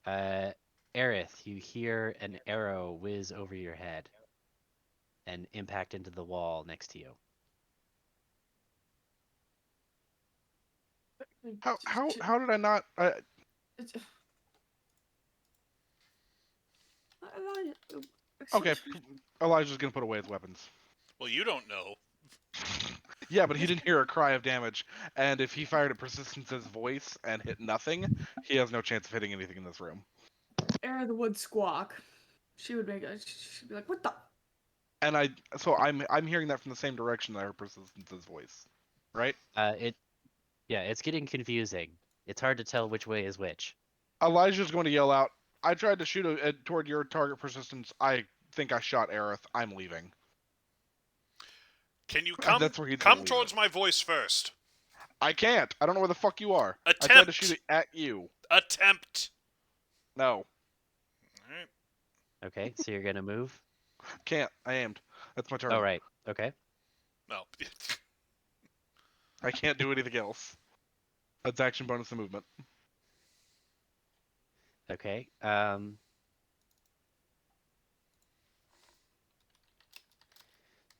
Uh, Aerith, you hear an arrow whiz over your head and impact into the wall next to you. How did I not? Okay, Elijah's gonna put away his weapons. Well, you don't know. Yeah, but he didn't hear a cry of damage, and if he fired at Persistence's voice and hit nothing, he has no chance of hitting anything in this room. Air the would squawk. She would make a. She'd be like, "What the?" And I'm hearing that from the same direction that I heard Persistence's voice, right? It's getting confusing. It's hard to tell which way is which. Elijah's going to yell out, "I tried to shoot toward your target, Persistence. I think I shot Aerith. I'm leaving." Can you And come that's where he's going to come leave it. towards my voice first? I can't. I don't know where the fuck you are. Attempt. I tried to shoot it at you. Attempt. No, All right. Okay, so you're gonna move. can't. I aimed. That's my turn. Oh right. Okay. No. I can't do anything else. That's action bonus and movement. Okay.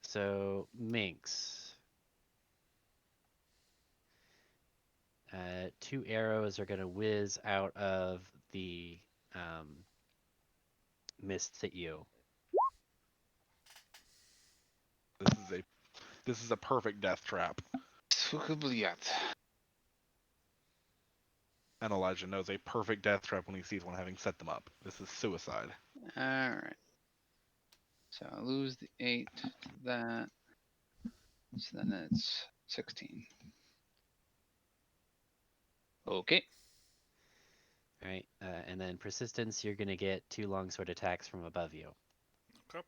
So Minx. Two arrows are gonna whiz out of the mists at you. This is a perfect death trap. And Elijah knows a perfect death trap when he sees one having set them up. This is suicide. All right. So I lose the 8 to that. So then it's 16. Okay. All right, and then persistence, you're gonna get 2 longsword attacks from above you. Okay.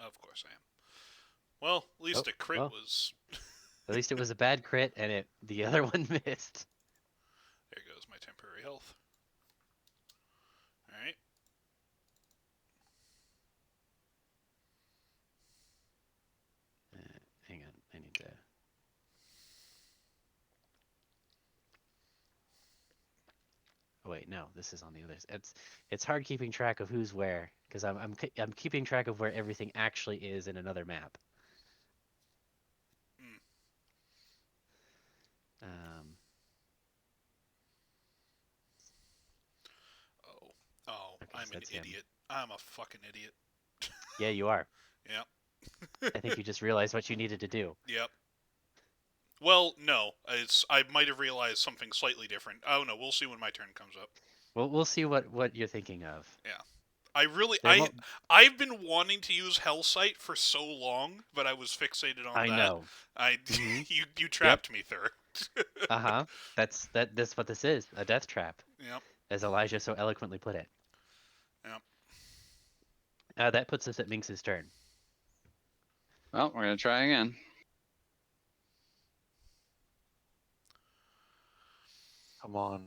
Of course I am. Well, at least Oh, a crit well, was. at least it was a bad crit, and the other one missed. There goes my temporary health. All right. Hang on, I need to. Oh wait, no, this is on the other. It's hard keeping track of who's where because I'm keeping track of where everything actually is in another map. Mm. Um, Oh. Oh, okay, so I'm an that's him. idiot. I'm a fucking idiot. Yeah, you are. Yep. I think you just realized what you needed to do. Yep. Well, no. I might have realized something slightly different. Oh no, we'll see when my turn comes up. Well, we'll see what you're thinking of. Yeah. I really There won't. I've been wanting to use Hellsight for so long, but I was fixated on I that. know. I Mm-hmm. you Yep. trapped me, Thur. Uh-huh. That's what this is, a death trap, Yep. as Elijah so eloquently put it. Yep. That puts us at Minx's turn. Well, we're gonna try again. Come on.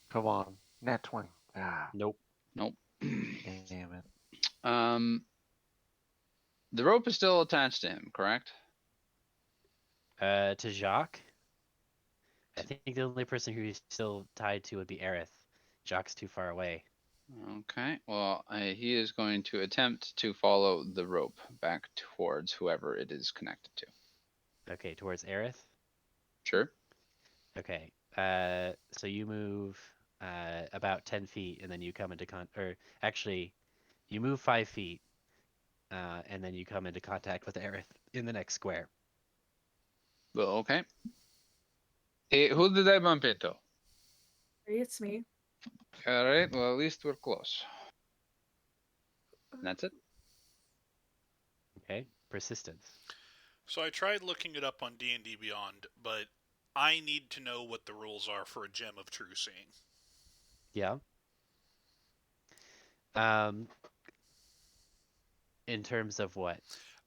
Come on. Nat 20. Ah, Nope. Nope. damn it. um, the rope is still attached to him, correct? To Jacques, I think the only person who he's still tied to would be Aerith. Jacques too far away. Okay. Well, he is going to attempt to follow the rope back towards whoever it is connected to. Okay, towards Aerith. Sure. Okay. So you move about 10 feet, and then you come into or actually, you move 5 feet, and then you come into contact with Aerith in the next square. Well, okay. Hey, who did I bump into? Hey, it's me. All right. Well, at least we're close. And that's it. Okay. Persistence. So I tried looking it up on D&D Beyond, but I need to know what the rules are for a gem of true seeing. Yeah. Um, in terms of what?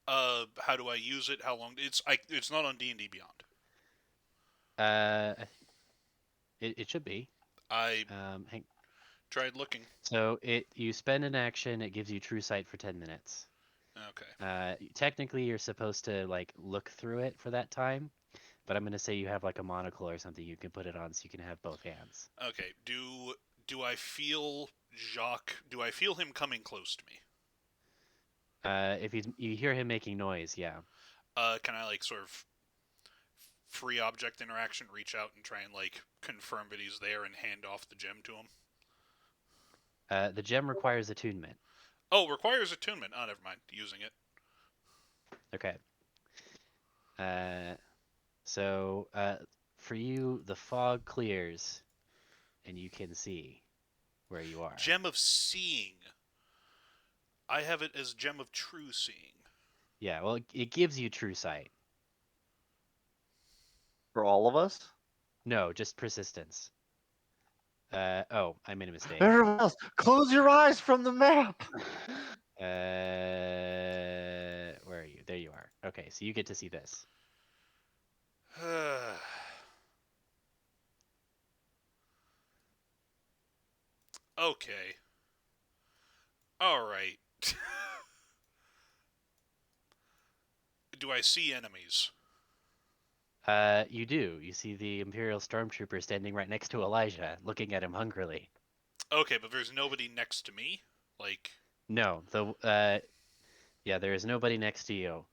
How do I use it? How long? It's not on D&D Beyond. Uh, it should be. I Hang. tried looking. So you spend an action, it gives you true sight for 10 minutes. Okay. Technically, you're supposed to like look through it for that time, but I'm gonna say you have like a monocle or something you can put it on so you can have both hands. Okay. Do I feel Jacques? Do I feel him coming close to me? If you hear him making noise, yeah. Can I like sort of free object interaction, reach out and try and like confirm that he's there and hand off the gem to him? The gem requires attunement. Oh, requires attunement. Oh, never mind. Using it. Okay. Uh, so for you, the fog clears, and you can see where you are. Gem of seeing. I have it as gem of true seeing. Yeah, well, it gives you true sight. For all of us? No, just persistence. Oh, I made a mistake. Everyone else, close your eyes from the map. Where are you? There you are. Okay, so you get to see this. Okay. All right. Do I see enemies? You do. You see the Imperial Stormtrooper standing right next to Elijah, looking at him hungrily. Okay, but there's nobody next to me. Like, No, yeah, there is nobody next to you.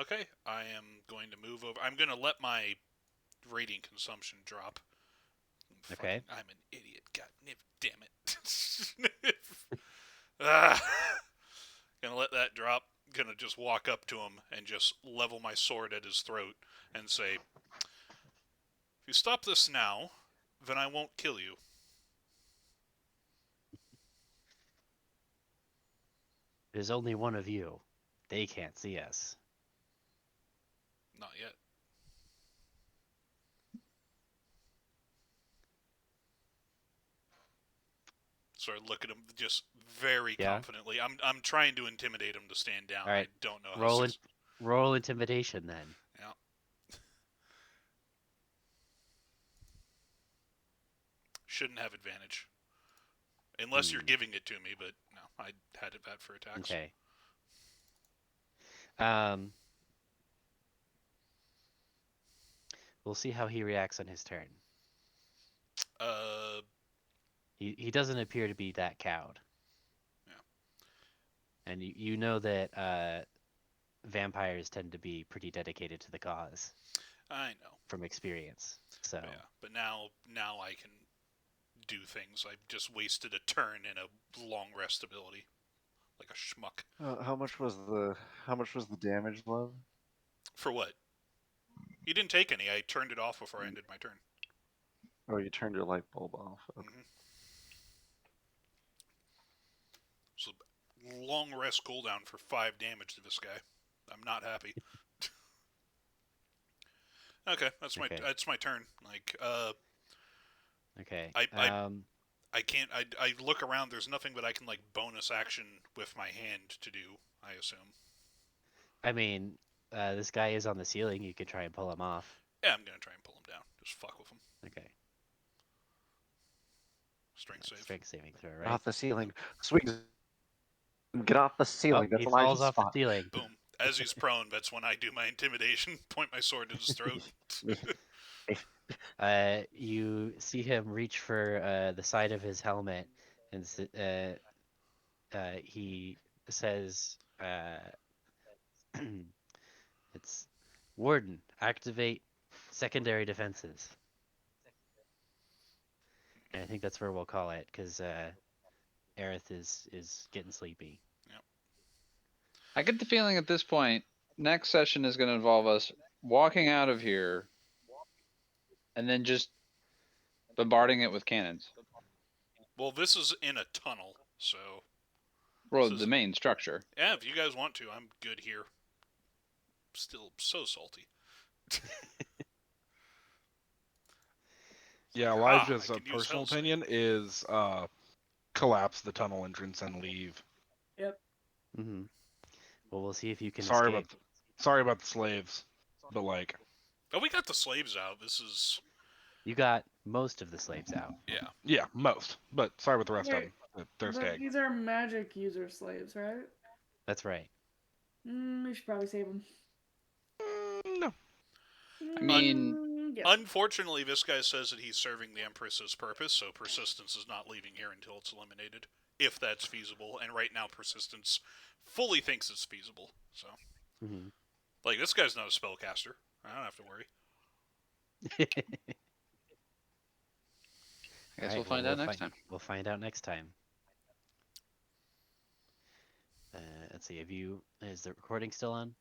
okay. I am going to move over. I'm going to let my radiant consumption drop. Okay. I'm an idiot. God damn it. Ah. Gonna let that drop. Gonna just walk up to him and just level my sword at his throat and say, if you stop this now, then I won't kill you. There's only one of you. They can't see us. Not yet. Sort of look at him just very Yeah? confidently. I'm trying to intimidate him to stand down. All right. I don't know how. Roll intimidation then. Yeah. Shouldn't have advantage. Unless you're giving it to me, but no, I had it bad for attacks. Okay. Um, we'll see how he reacts on his turn. Uh, He doesn't appear to be that cowed. Yeah. And you know that vampires tend to be pretty dedicated to the cause I know. from experience. So But yeah, but now I can do things. I just wasted a turn in a long rest ability, like a schmuck. How much was the damage, love? For what? You didn't take any. I turned it off before I ended my turn. Oh, you turned your light bulb off. Okay. So long rest cooldown for 5 damage to this guy. I'm not happy. Okay, that's my turn. Like okay. I can't. I look around. There's nothing that I can like bonus action with my hand to do. I assume. I mean, this guy is on the ceiling. You could try and pull him off. Yeah, I'm gonna try and pull him down. Just fuck with him. Okay. Strength save. Strength saving throw, right? Off the ceiling. Sweet. Get off the ceiling. Oh, That's he Elijah's falls off spot. the ceiling. Boom. As he's prone, that's when I do my intimidation. Point my sword at his throat. You see him reach for the side of his helmet, and he says, "It's Warden. Activate secondary defenses." And I think that's where we'll call it, because Aerith is getting sleepy. Yep. I get the feeling at this point, next session is going to involve us walking out of here and then just bombarding it with cannons. Well, this is in a tunnel, so. Well, the main structure. Yeah, if you guys want to, I'm good here. Still so salty. Yeah, Elijah's personal opinion is collapse the tunnel entrance and leave. Yep. Mm-hmm. Well, we'll see if you can sorry escape. Sorry about the slaves, but like. Oh, we got the slaves out. This is. You got most of the slaves out. Yeah. Yeah, most. But sorry about the rest of them. They're but staying. these are magic user slaves, right? That's right. We should probably save them. No. I mean, yes. Unfortunately, this guy says that he's serving the Empress's purpose, so Persistence is not leaving here until it's eliminated, if that's feasible. And right now, Persistence fully thinks it's feasible. So, like, this guy's not a spellcaster. I don't have to worry. I guess we'll find out next time. We'll find out next time. Let's see. Is the recording still on?